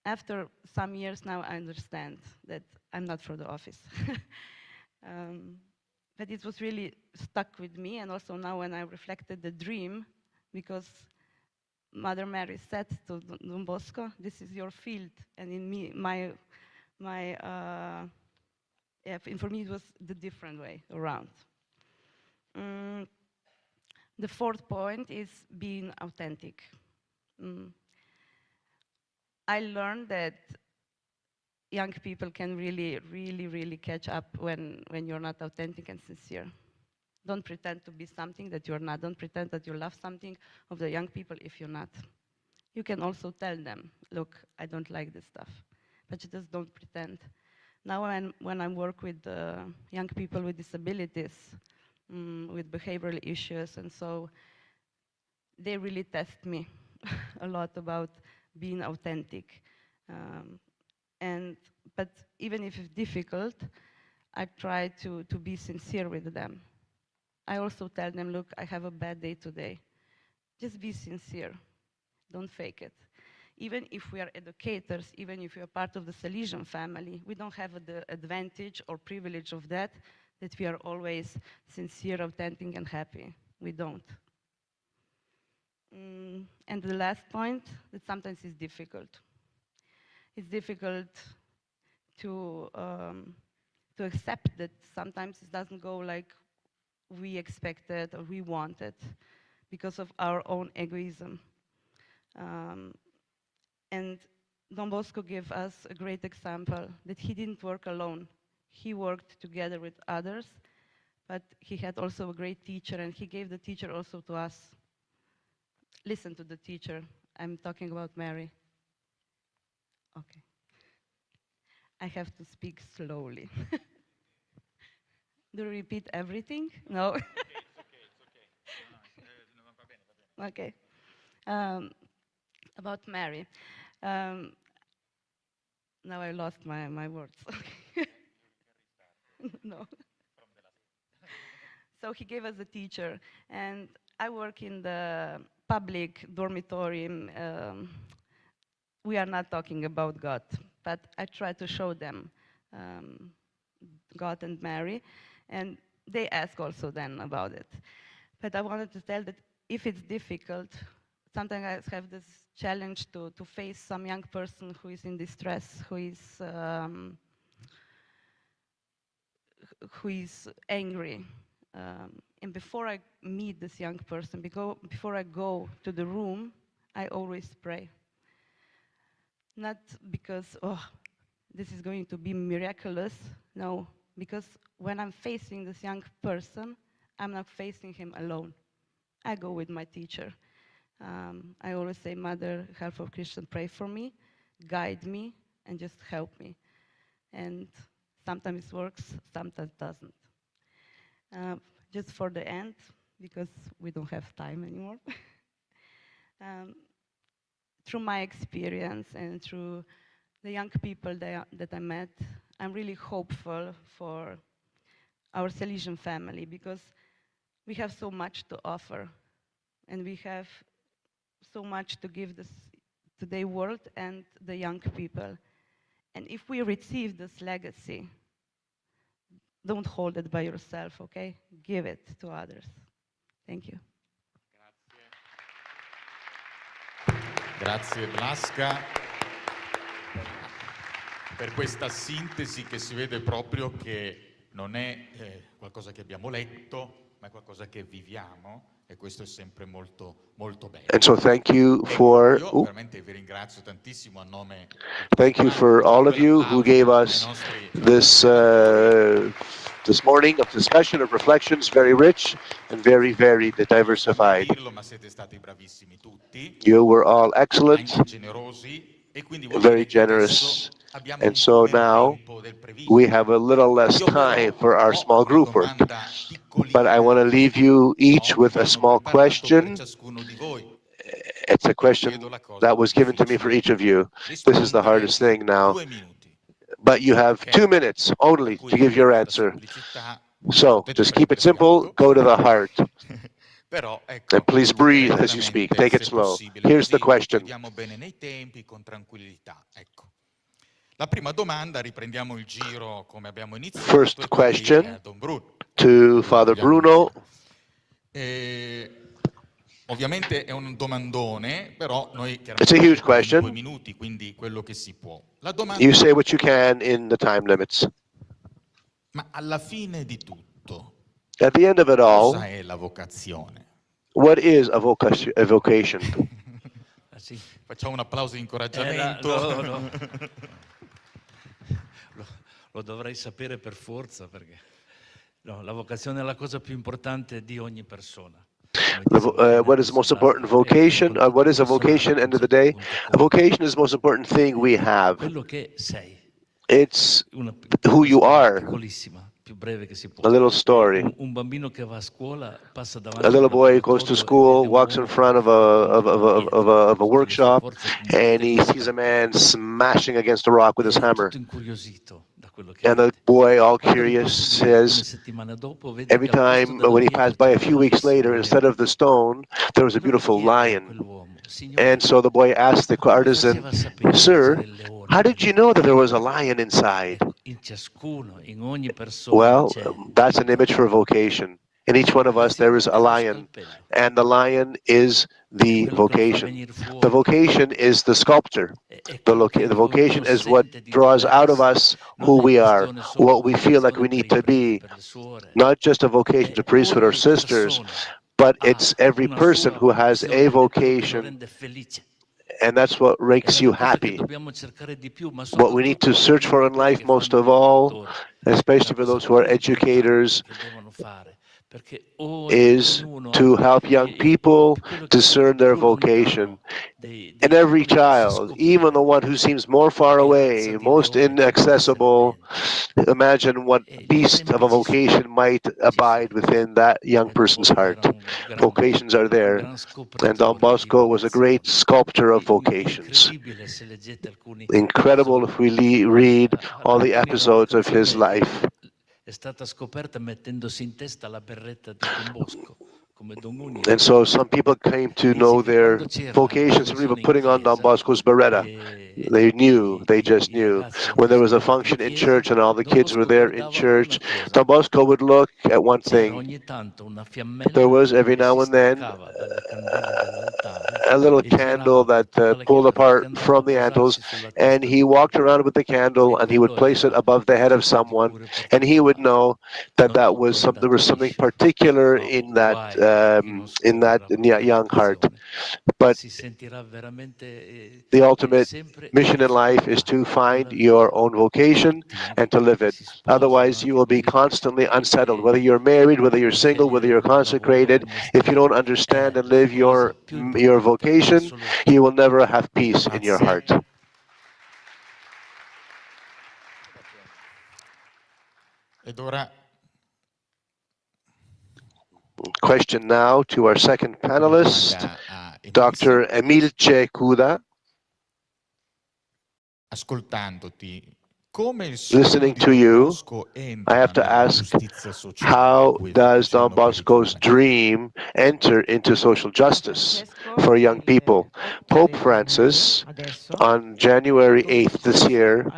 After some years now, I understand that I'm not for the office. But it was really stuck with me. And also now when I reflected the dream, because Mother Mary said to Don Bosco, this is your field. And in me, for me, it was the different way around. The fourth point is being authentic. I learned that young people can really catch up when you're not authentic and sincere. Don't pretend to be something that you're not. Don't pretend that you love something of the young people if you're not. You can also tell them, look, I don't like this stuff, but you just don't pretend. Now when I work with young people with disabilities, with behavioral issues, and so they really test me a lot about being authentic. But even if it's difficult, I try to be sincere with them. I also tell them, look, I have a bad day today. Just be sincere. Don't fake it. Even if we are educators, even if we are part of the Salesian family, we don't have the advantage or privilege of that we are always sincere, authentic, and happy. We don't. And the last point, that sometimes is difficult. It's difficult to accept that sometimes it doesn't go like we expected or we wanted because of our own egoism. And Don Bosco gave us a great example that he didn't work alone. He worked together with others, but he had also a great teacher, and he gave the teacher also to us. Listen to the teacher. I'm talking about Mary. Okay. I have to speak slowly. Do you repeat everything? No? It's okay. About Mary. Now I lost my words. No. So he gave us a teacher, and I work in the public dormitory. We are not talking about God, but I try to show them God and Mary, and they ask also then about it. But I wanted to tell that if it's difficult, sometimes I have this challenge to face some young person who is in distress, who is angry. And before I meet this young person, before I go to the room, I always pray. Not because, oh, this is going to be miraculous, no, because when I'm facing this young person, I'm not facing him alone. I go with my teacher. I always say, Mother, Heart for Christian, pray for me, guide me, and just help me. And sometimes it works, sometimes it doesn't. Just for the end, because we don't have time anymore. Through my experience and through the young people that I met, I'm really hopeful for our Salesian family, because we have so much to offer, and we have so much to give to the world and the young people. And if we receive this legacy, don't hold it by yourself, okay? Give it to others. Thank you. Grazie Blasca per questa sintesi che si vede proprio che non è qualcosa che abbiamo letto, ma è qualcosa che viviamo, e questo è sempre molto, molto bello. And so thank you for all of you who gave us this this morning of discussion, of reflections, very rich and very varied and diversified. You were all excellent, very generous, and so now we have a little less time for our small group work. But I want to leave you each with a small question. It's a question that was given to me for each of you. This is the hardest thing now. But you have 2 minutes only to give your answer. So just keep it simple, go to the heart. And please breathe as you speak. Take it slow. Here's the question. La prima domanda, riprendiamo il giro come abbiamo iniziato. First question to Father Bruno. Ovviamente è un domandone, però noi chiaramente abbiamo 2 minuti, quindi quello che si può. La domanda... You say what you can in the time limits. Ma alla fine di tutto, at the end of it all, cosa è la vocazione? What is a vocation? Facciamo un applauso di incoraggiamento. Lo dovrei sapere per forza, perché no, la vocazione è la cosa più importante di ogni persona. What is the most important vocation? What is a vocation? End of the day, a vocation is the most important thing we have. Quello che sei. It's who you are. Piccolissima, più breve che si può. A little story. Un bambino che va a scuola passa davanti A little boy goes to school, walks in front of a workshop, and he sees a man smashing against a rock with his hammer. And the boy, all curious, says, every time when he passed by a few weeks later, instead of the stone, there was a beautiful lion. And so the boy asked the artisan, "Sir, how did you know that there was a lion inside?" Well, that's an image for vocation. In each one of us, there is a lion, and the lion is the vocation. The vocation is the sculptor. The vocation is what draws out of us who we are, what we feel like we need to be. Not just a vocation to priesthood or sisters, but it's every person who has a vocation, and that's what makes you happy. What we need to search for in life most of all, especially for those who are educators, is to help young people discern their vocation. And every child, even the one who seems more far away, most inaccessible, imagine what beast of a vocation might abide within that young person's heart. Vocations are there. And Don Bosco was a great sculptor of vocations. Incredible if we read all the episodes of his life. È stata scoperta mettendosi in testa la berretta di Don Bosco, come Don Unio. And so some people came to know their vocations from even putting on Don Bosco's beretta. They just knew. When there was a function in church and all the kids were there in church, Don Bosco would look at one thing. There was every now and then a little candle that pulled apart from the antles, and he walked around with the candle and he would place it above the head of someone, and he would know that there was something particular in that young heart. But the ultimate mission in life is to find your own vocation and to live it. Otherwise, you will be constantly unsettled. Whether you're married, whether you're single, whether you're consecrated, if you don't understand and live your vocation, you will never have peace in your heart. Ed ora question now to our second panelist, Dr. Emilce Cuda. Listening to you, I have to ask, how does Don Bosco's dream enter into social justice for young people? Pope Francis, on January 8th this year,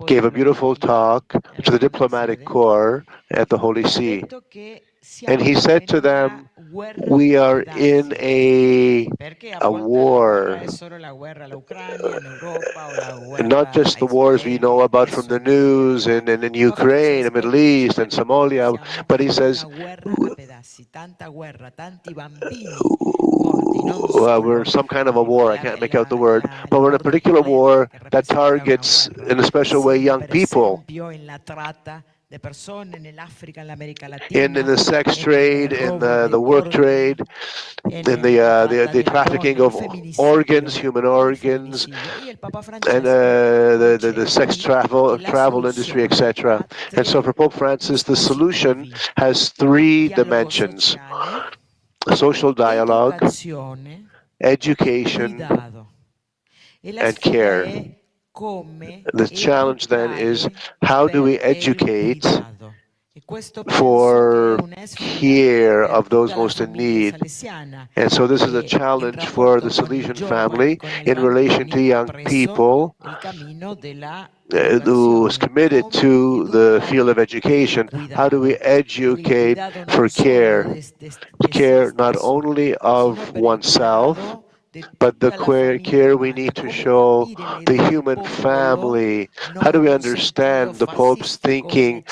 gave a beautiful talk to the diplomatic corps at the Holy See. And he said to them, we are in a war, not just the wars we know about from the news and in Ukraine, the Middle East, and Somalia, but he says, we're in some kind of a war, I can't make out the word, but we're in a particular war that targets, in a special way, young people. In the sex trade, in the work trade, in the trafficking of organs, human organs, and the sex travel industry, etc. And so for Pope Francis, the solution has three dimensions: social dialogue, education, and care. The challenge then is, how do we educate for care of those most in need? And so this is a challenge for the Salesian family in relation to young people who is committed to the field of education. How do we educate for care? Care not only of oneself, but the care we need to show the human family. How do we understand the Pope's thinking?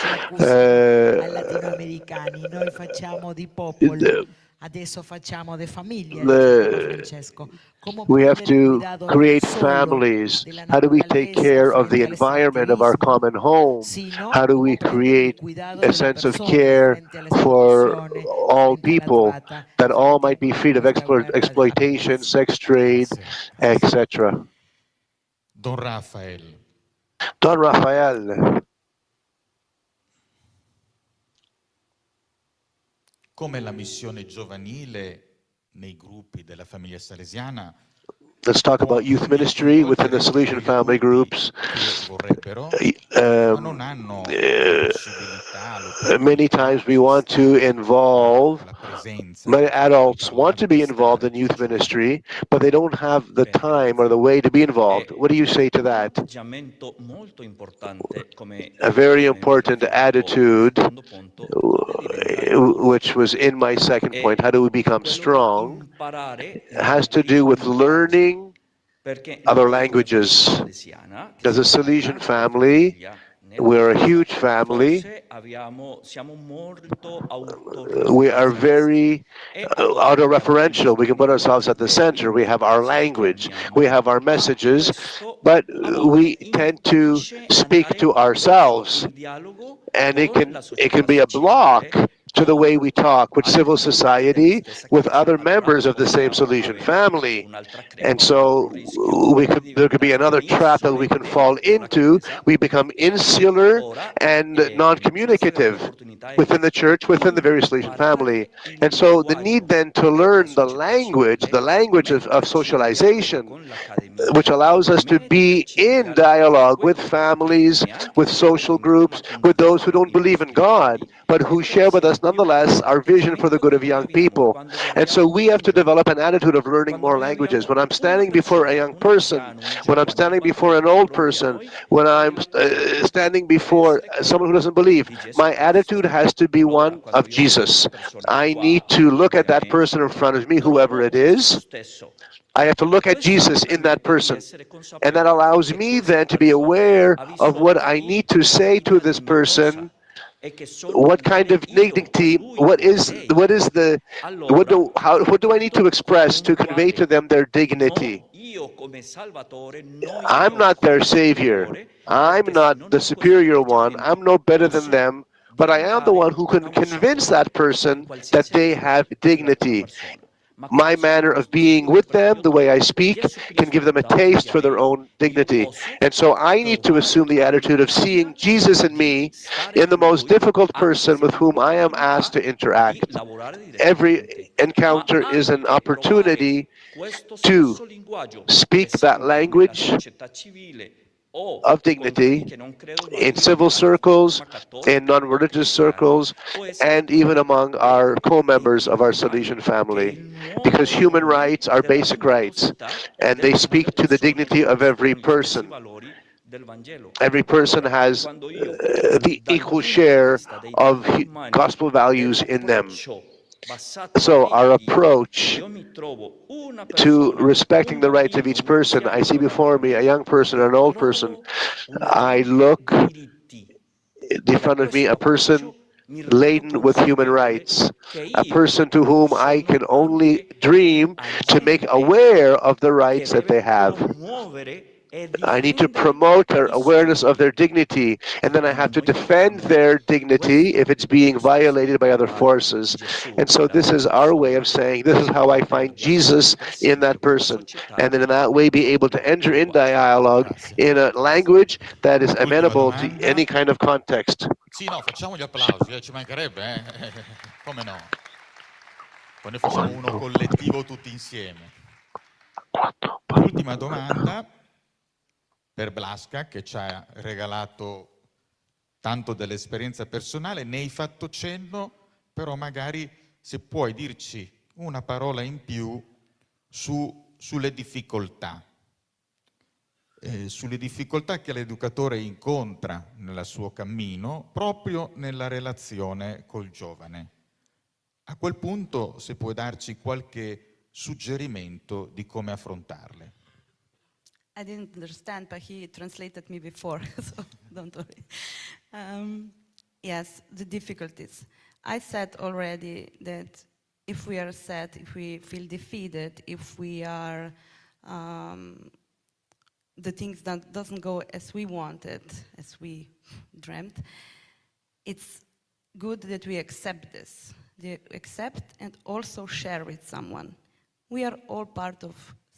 Adesso facciamo le famiglie, dice Papa Francesco. Come We have prendere to cuidado non create solo families. della How do we take naturaleza care of the frente environment of our all'estrattivismo, common home? sino How do come we prendere il create cuidado a della sense of persona care frente for all'esposizione, all frente alla people, tratta, that all frente might be free of questa guerra della exploitation, bellezza. sex trade, etc.? Don Rafael. Don Rafael. Come la missione giovanile nei gruppi della famiglia salesiana Let's talk about youth ministry within the Salesian family groups. Many times we want to involve, many adults want to be involved in youth ministry, but they don't have the time or the way to be involved. What do you say to that? A very important attitude, which was in my second point, how do we become strong, has to do with learning other languages. As a Salesian family, we're a huge family. We are very auto-referential. We can put ourselves at the center. We have our language. We have our messages. But we tend to speak to ourselves. And it can be a block to the way we talk with civil society, with other members of the same Salesian family. And so there could be another trap that we can fall into. We become insular and non-communicative within the church, within the very Salesian family. And so the need then to learn the language of socialization, which allows us to be in dialogue with families, with social groups, with those who don't believe in God, but who share with us nonetheless our vision for the good of young people. And so we have to develop an attitude of learning more languages. When I'm standing before a young person, when I'm standing before an old person, when I'm standing before someone who doesn't believe, my attitude has to be one of Jesus. I need to look at that person in front of me, whoever it is. I have to look at Jesus in that person. And that allows me then to be aware of what I need to say to this person, what kind of dignity, what do I need to express to convey to them their dignity? I'm not their savior. I'm not the superior one. I'm no better than them, but I am the one who can convince that person that they have dignity. My manner of being with them, the way I speak, can give them a taste for their own dignity. And so I need to assume the attitude of seeing Jesus in me, in the most difficult person with whom I am asked to interact. Every encounter is an opportunity to speak that language of dignity in civil circles, in non-religious circles, and even among our co-members of our Salesian family. Because human rights are basic rights, and they speak to the dignity of every person. Every person has the equal share of gospel values in them. So our approach to respecting the rights of each person, I see before me a young person, an old person. I look in front of me a person laden with human rights, a person to whom I can only dream to make aware of the rights that they have. I need to promote their awareness of their dignity, and then I have to defend their dignity if it's being violated by other forces. And so this is our way of saying, this is how I find Jesus in that person, and then in that way be able to enter in dialogue in a language that is amenable to any kind of context. Sì, no, facciamo gli applausi, ci mancherebbe, come no? Poi noi facciamo uno collettivo tutti insieme. L'ultima domanda per Blasca, che ci ha regalato tanto dell'esperienza personale, ne hai fatto cenno, però magari se puoi dirci una parola in più sulle difficoltà. Sulle difficoltà che l'educatore incontra nel suo cammino, proprio nella relazione col giovane. A quel punto, se puoi darci qualche suggerimento di come affrontarle. I didn't understand, but he translated me before, so don't worry. Yes, the difficulties. I said already that if we are sad, if we feel defeated, if we are the things that doesn't go as we wanted, as we dreamt, it's good that we accept this. Accept and also share with someone. We are all part of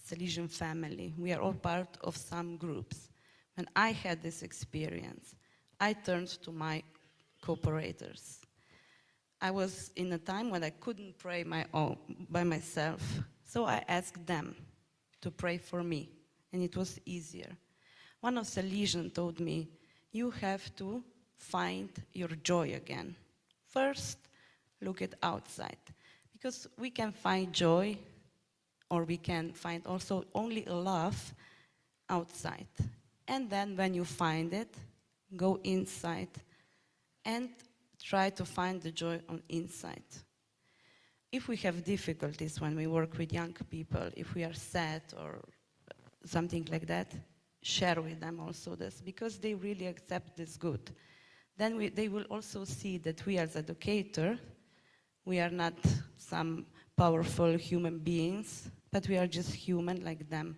Salesian family. We are all part of some groups. When I had this experience, I turned to my cooperators. I was in a time when I couldn't pray by myself, so I asked them to pray for me, and it was easier. One of Salesian told me, you have to find your joy again. First, look at outside, because we can find joy, or we can find also only a love outside. And then when you find it, go inside and try to find the joy on inside. If we have difficulties when we work with young people, if we are sad or something like that, share with them also this, because they really accept this good. Then they will also see that we as educators, we are not some powerful human beings, but we are just human like them.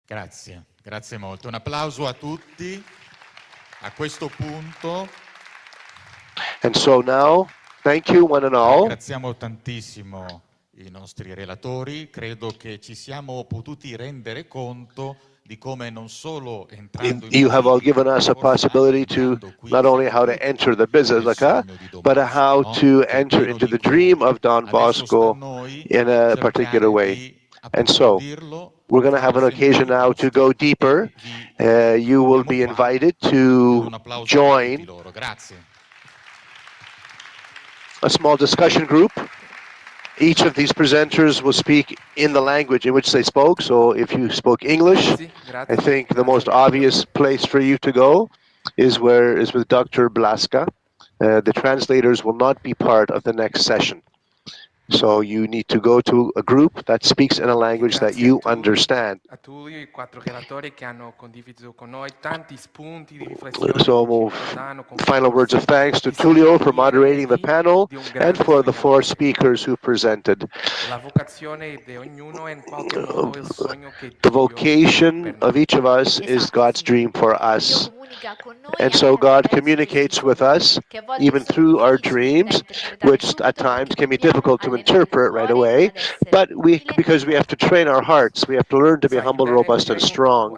Grazie, grazie molto. Un applauso a tutti. A questo punto. And so now, thank you one and all. Ringraziamo tantissimo i nostri relatori. Credo che ci siamo potuti rendere conto di come non solo entrando in You have all given us a possibility to not only how to enter the business, but how to enter into the dream of Don Bosco in a particular way. And so, we're going to have an occasion now to go deeper. You will be invited to join a small discussion group. Each of these presenters will speak in the language in which they spoke. So if you spoke English, I think the most obvious place for you to go is with Dr. Blaska. The translators will not be part of the next session. So you need to go to a group that speaks in a language that you understand. So final words of thanks to Tullio for moderating the panel and for the four speakers who presented. The vocation of each of us is God's dream for us. And so God communicates with us even through our dreams, which at times can be difficult to interpret right away, but because we have to train our hearts, we have to learn to be humble, robust, and strong.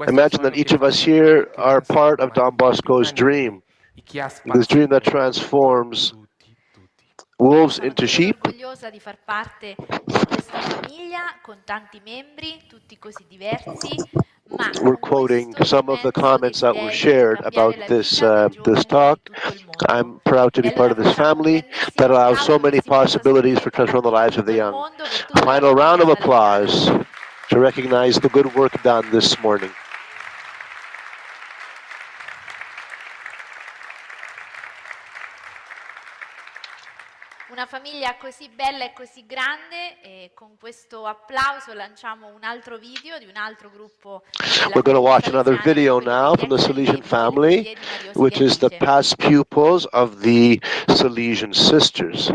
Imagine that each of us here are part of Don Bosco's dream, this dream that transforms wolves into sheep. Orgogliosa di far parte di questa famiglia con tanti membri, tutti così diversi. We're quoting some of the comments that were shared about this talk. I'm proud to be part of this family that allows so many possibilities for transforming the lives of the young. Final round of applause to recognize the good work done this morning. Una famiglia così bella e così grande, e con questo applauso lanciamo un altro video di un altro gruppo. We're going to watch another video now from the Salesian family, which is the past pupils of the Salesian sisters.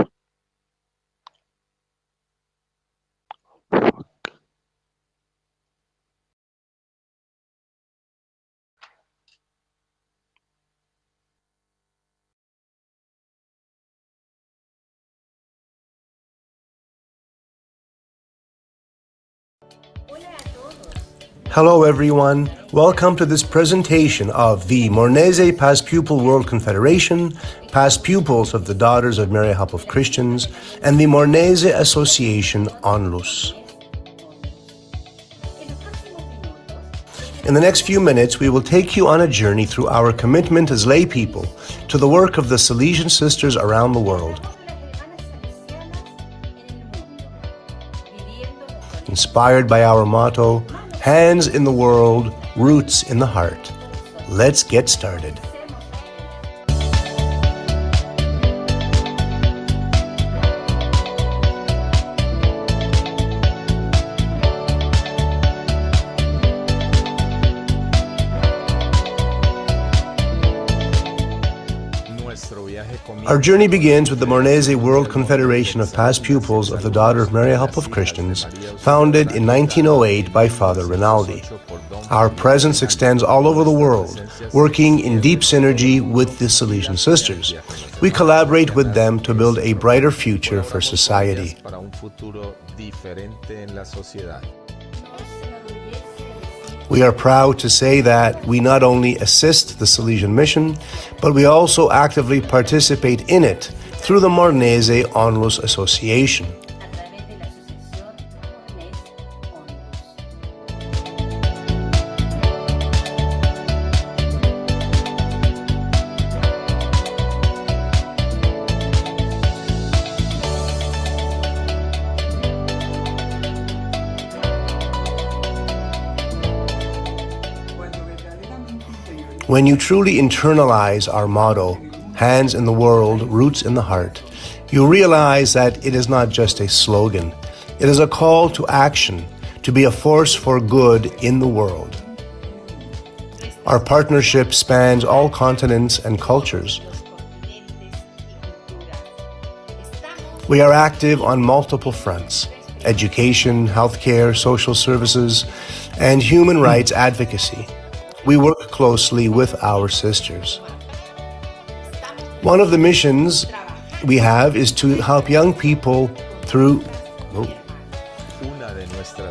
Hello everyone, welcome to this presentation of the Mornese Past Pupil World Confederation, past pupils of the Daughters of Mary Help of Christians, and the Mornese Association Onlus. In the next few minutes, we will take you on a journey through our commitment as lay people to the work of the Salesian sisters around the world. Inspired by our motto, hands in the world, roots in the heart. Let's get started. Our journey begins with the Mornese World Confederation of Past Pupils of the Daughter of Maria Help of Christians, founded in 1908 by Father Rinaldi. Our presence extends all over the world, working in deep synergy with the Salesian Sisters. We collaborate with them to build a brighter future for society. We are proud to say that we not only assist the Salesian mission, but we also actively participate in it through the Mornese Onlus Association. When you truly internalize our motto, hands in the world, roots in the heart, you realize that it is not just a slogan. It is a call to action, to be a force for good in the world. Our partnership spans all continents and cultures. We are active on multiple fronts: education, healthcare, social services, and human rights advocacy. We work closely with our sisters. One of the missions we have is to help young people through...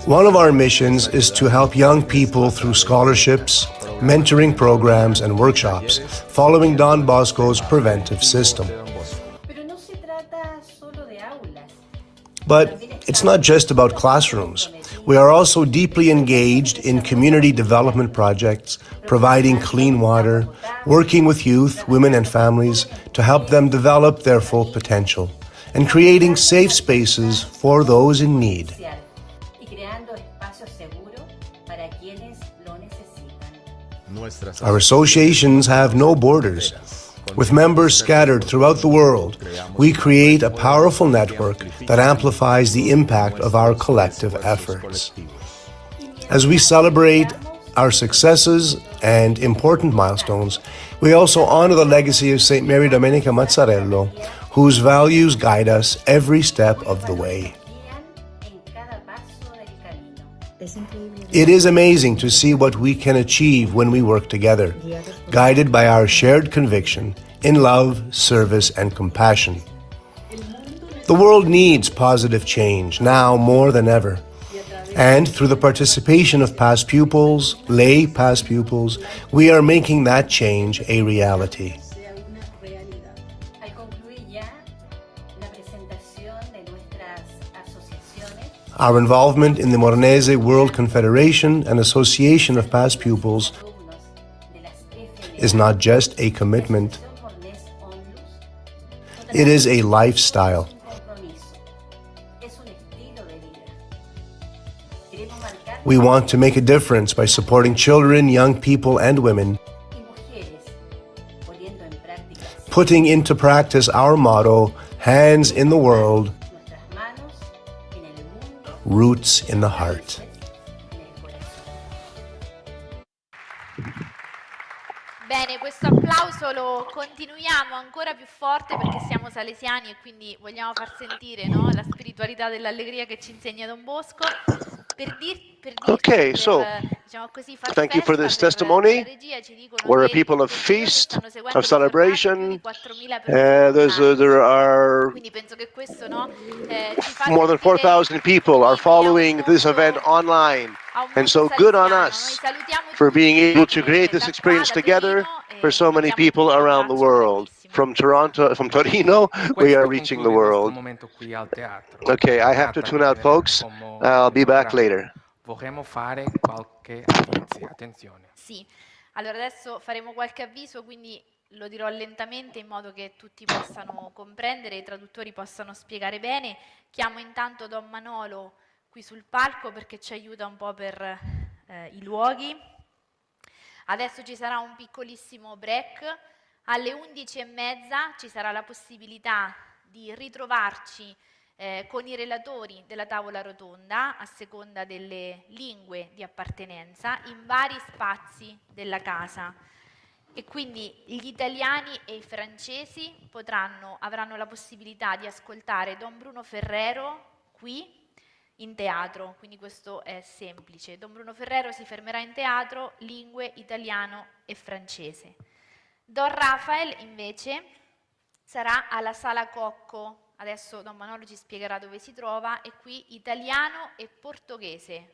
One of our missions is to help young people through scholarships, mentoring programs, and workshops, following Don Bosco's preventive system. But it's not just about classrooms. We are also deeply engaged in community development projects, providing clean water, working with youth, women, and families to help them develop their full potential, and creating safe spaces for those in need. Our associations have no borders. With members scattered throughout the world, we create a powerful network that amplifies the impact of our collective efforts. As we celebrate our successes and important milestones, we also honor the legacy of St. Mary Domenica Mazzarello, whose values guide us every step of the way. It is amazing to see what we can achieve when we work together, guided by our shared conviction in love, service, and compassion. The world needs positive change now more than ever. And through the participation of past pupils, lay past pupils, we are making that change a reality. Our involvement in the Mornese World Confederation and Association of Past Pupils is not just a commitment. It is a lifestyle. We want to make a difference by supporting children, young people, and women, putting into practice our motto, hands in the world, roots in the heart. Bene, questo applauso lo continuiamo ancora più forte perché siamo salesiani e quindi vogliamo far sentire, no, la spiritualità dell'allegria che ci insegna Don Bosco. Okay, so thank you for this testimony. We're a people of feast, of celebration. There are more than 4,000 people are following this event online. And so good on us for being able to create this experience together for so many people around the world. From Torino, we are reaching the world. Okay, I have to tune out, folks. I'll be back later. Vorremmo fare qualche avviso, attenzione. Sì, allora adesso faremo qualche avviso, quindi lo dirò lentamente in modo che tutti possano comprendere e i traduttori possano spiegare bene. Chiamo intanto Don Manolo qui sul palco perché ci aiuta un po' per i luoghi. Adesso ci sarà un piccolissimo break. Alle 11:30 ci sarà la possibilità di ritrovarci con i relatori della tavola rotonda a seconda delle lingue di appartenenza in vari spazi della casa. e quindi gli italiani e i francesi avranno la possibilità di ascoltare Don Bruno Ferrero qui in teatro, quindi questo è semplice. Don Bruno Ferrero si fermerà in teatro, lingue italiano e francese. Don Rafael invece sarà alla Sala Cocco, adesso Don Manolo ci spiegherà dove si trova, e qui italiano e portoghese.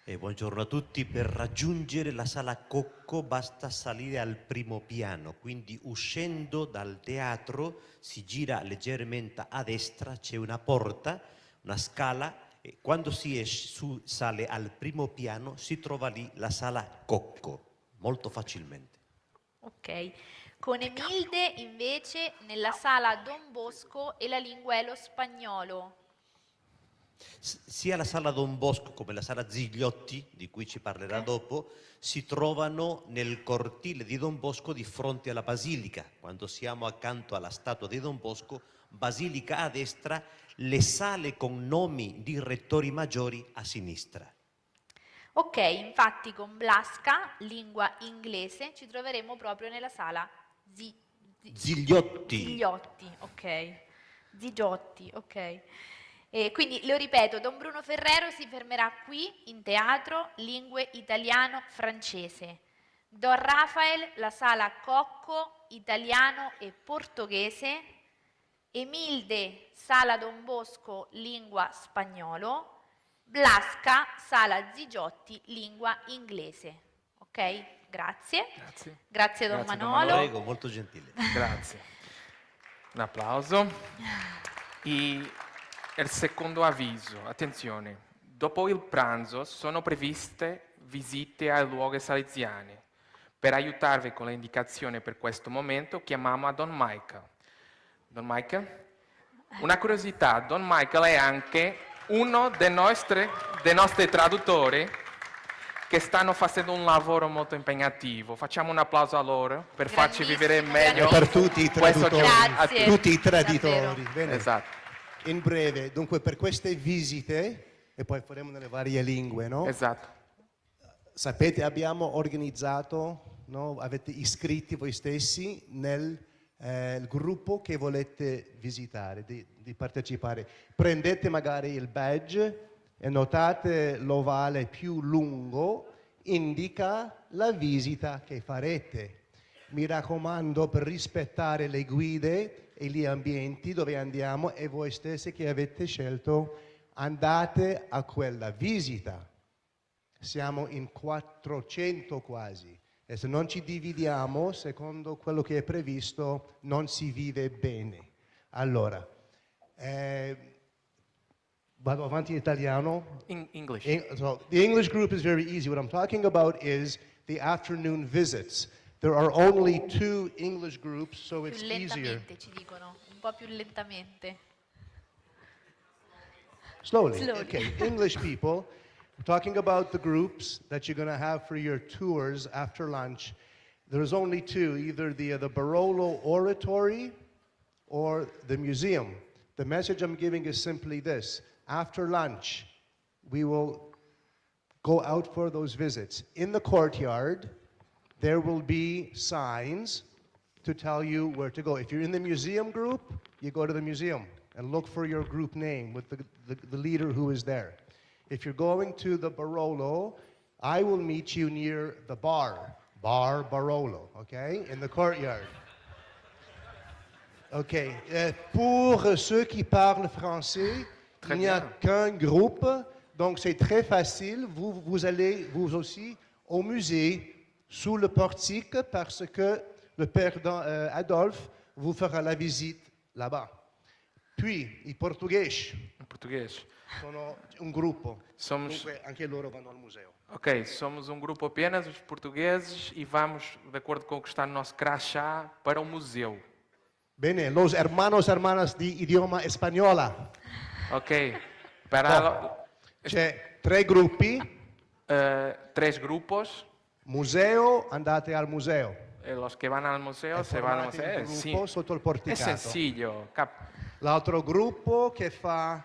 Buongiorno a tutti, per raggiungere la Sala Cocco basta salire al primo piano, quindi uscendo dal teatro si gira leggermente a destra, c'è una porta, una scala, e quando si sale al primo piano si trova lì la Sala Cocco, molto facilmente. Ok, con Emilde invece nella Sala Don Bosco e la lingua è lo spagnolo. Sia la Sala Don Bosco come la Sala Zigliotti, di cui ci parlerà dopo, si trovano nel cortile di Don Bosco di fronte alla Basilica. Quando siamo accanto alla statua di Don Bosco, Basilica a destra, le sale con nomi di rettori maggiori a sinistra. Ok, infatti con Blasca, lingua inglese, ci troveremo proprio nella Sala Zigliotti. Zigliotti, ok. Zigiotti, ok. E quindi lo ripeto, Don Bruno Ferrero si fermerà qui in teatro, lingue italiano, francese. Don Rafael, la Sala Cocco, italiano e portoghese. Emilde, Sala Don Bosco, lingua spagnolo. Blasca, Sala Zigiotti, lingua inglese. Ok? Grazie. Grazie Don Manolo. Prego, molto gentile. Grazie. Un applauso. Il secondo avviso, attenzione, dopo il pranzo sono previste visite ai luoghi salesiani. Per aiutarvi con le indicazioni per questo momento chiamiamo a Don Michael. Don Michael? Una curiosità, Don Michael è anche uno dei nostri traduttori che stanno facendo un lavoro molto impegnativo. Facciamo un applauso a loro per farci vivere meglio. Per tutti i traduttori. Grazie. Tutti i traditori. Bene. Esatto. In breve, dunque per queste visite, e poi faremo nelle varie lingue, no? Esatto. Sapete, abbiamo organizzato, no? Avete iscritti voi stessi nel gruppo che volete visitare, di partecipare. Prendete magari il badge e notate l'ovale più lungo, indica la visita che farete. Mi raccomando, per rispettare le guide e gli ambienti dove andiamo e voi stessi che avete scelto, andate a quella visita. Siamo in 400 quasi e se non ci dividiamo secondo quello che è previsto non si vive bene. Allora, vado avanti in italiano? In English. So the English group is very easy. What I'm talking about is the afternoon visits. There are only 2 English groups, so it's Più easier. lentamente ci dicono, un po' più lentamente. Slowly. Okay, English people, we're talking about the groups that you're going to have for your tours after lunch. There's only 2, either the Barolo Oratory or the museum. The message I'm giving is simply this. After lunch, we will go out for those visits. In the courtyard, there will be signs to tell you where to go. If you're in the museum group, you go to the museum and look for your group name with the leader who is there. If you're going to the Barolo, I will meet you near the bar Barolo, okay, in the courtyard. Okay, pour ceux qui parlent français, il n'y a qu'un groupe, donc c'est très facile. Vous allez, vous aussi, au musée, sous le portique, parce que le père Adolphe vous fera la visite là-bas. Puis, i portoghesi. Sono un gruppo. Dunque, anche loro vanno al museo. Ok, somos um grupo apenas, os portugueses, e vamos, de acordo com o que está no nosso crachá, para o museu. Bene, los hermanas di idioma spagnola. Ok, para... C'è 3 gruppi. 3 grupos. Museo, andate al museo. Los que van al museo, se van al museo. Gruppo sotto il porticato. È sencillo. L'altro gruppo che fa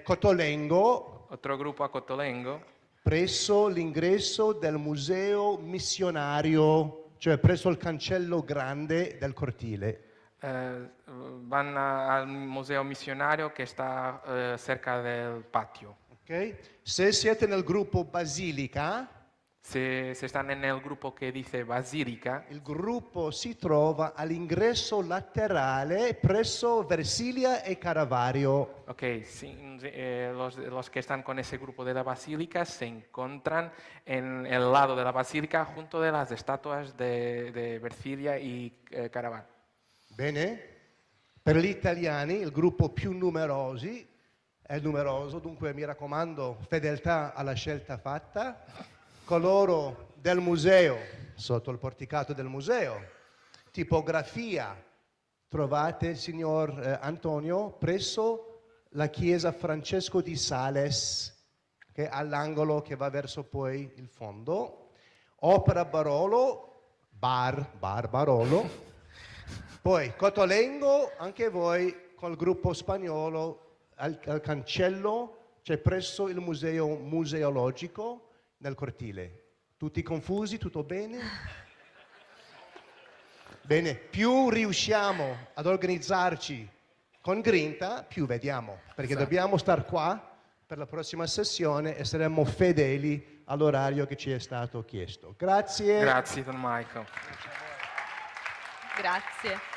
Cotolengo. Altro gruppo a Cotolengo. Presso l'ingresso del museo missionario cioè presso il cancello grande del cortile. Vanno al museo missionario che sta cerca del patio. Okay. Se siete nel gruppo Basilica, se stanno nel gruppo che dice Basilica, il gruppo si trova all'ingresso laterale presso Versilia e Caravaggio. Ok, sí, los que están con ese grupo de la Basílica se encuentran en el lado de la Basílica junto de las estatuas de Versilia y Caravaggio. Bene? Per gli italiani, il gruppo più è numeroso, dunque mi raccomando, fedeltà alla scelta fatta. Coloro del museo, sotto il porticato del museo, tipografia, trovate il signor Antonio presso la chiesa Francesco di Sales, che è all'angolo che va verso poi il fondo. Opera Barolo, bar Barolo. Poi Cotolengo, anche voi col gruppo spagnolo al cancello, cioè presso il museo museologico nel cortile. Tutti confusi? Tutto bene? Bene, più riusciamo ad organizzarci con grinta, più vediamo, perché dobbiamo star qua per la prossima sessione e saremo fedeli all'orario che ci è stato chiesto. Grazie. Grazie, Don Michael. Grazie.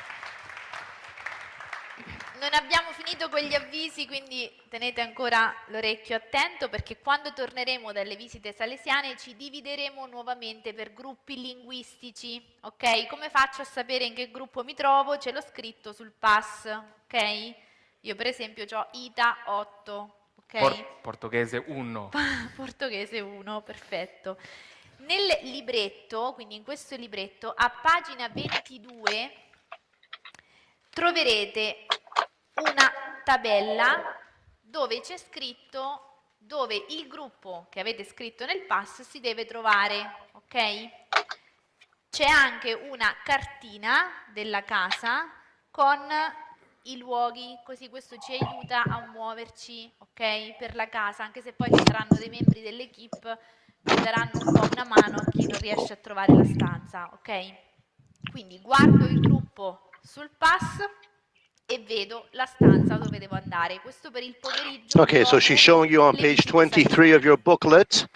Non abbiamo finito con gli avvisi, quindi tenete ancora l'orecchio attento, perché quando torneremo dalle visite salesiane ci divideremo nuovamente per gruppi linguistici, ok? Come faccio a sapere in che gruppo mi trovo? Ce l'ho scritto sul pass, ok? Io per esempio ho ITA 8, ok? Portoghese 1. Portoghese 1, perfetto. Nel libretto, quindi in questo libretto, a pagina 22 troverete una tabella dove c'è scritto dove il gruppo che avete scritto nel pass si deve trovare, ok? C'è anche una cartina della casa con i luoghi, così questo ci aiuta a muoverci, ok? Per la casa, anche se poi ci saranno dei membri dell'equipe che daranno un po' una mano a chi non riesce a trovare la stanza, ok? Quindi guardo il gruppo sul pass e vedo la stanza dove devo andare. Questo per il pomeriggio. Okay, so she's showing you on page 23 of your booklet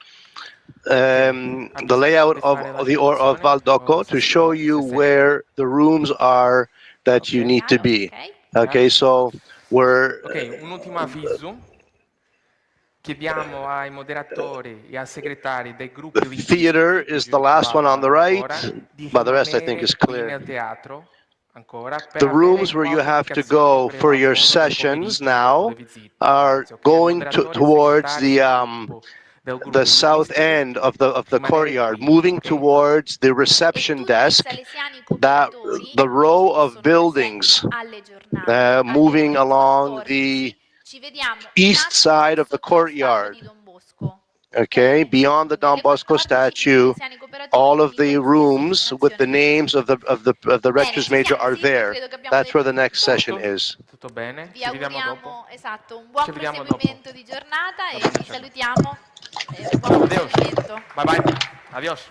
the layout of Valdocco to show you where the rooms are that you need to be. Okay, so we're... Ok, un ultimo avviso. Chiediamo ai moderatori e ai segretari dei gruppi linguistici. Theater is the last one on the right, but the rest I think is clear. Nel teatro. The rooms where you have to go for your sessions now are going towards the south end of the courtyard, moving towards the reception desk, the row of buildings moving along the east side of the courtyard. Okay, beyond the Don Bosco statue, all of the rooms with the names of the rectors major are there. That's where the next session is. Tutto bene? Vi auguriamo, esatto, un buon proseguimento di giornata e vi salutiamo. Buon proseguimento. Bye bye. Adios.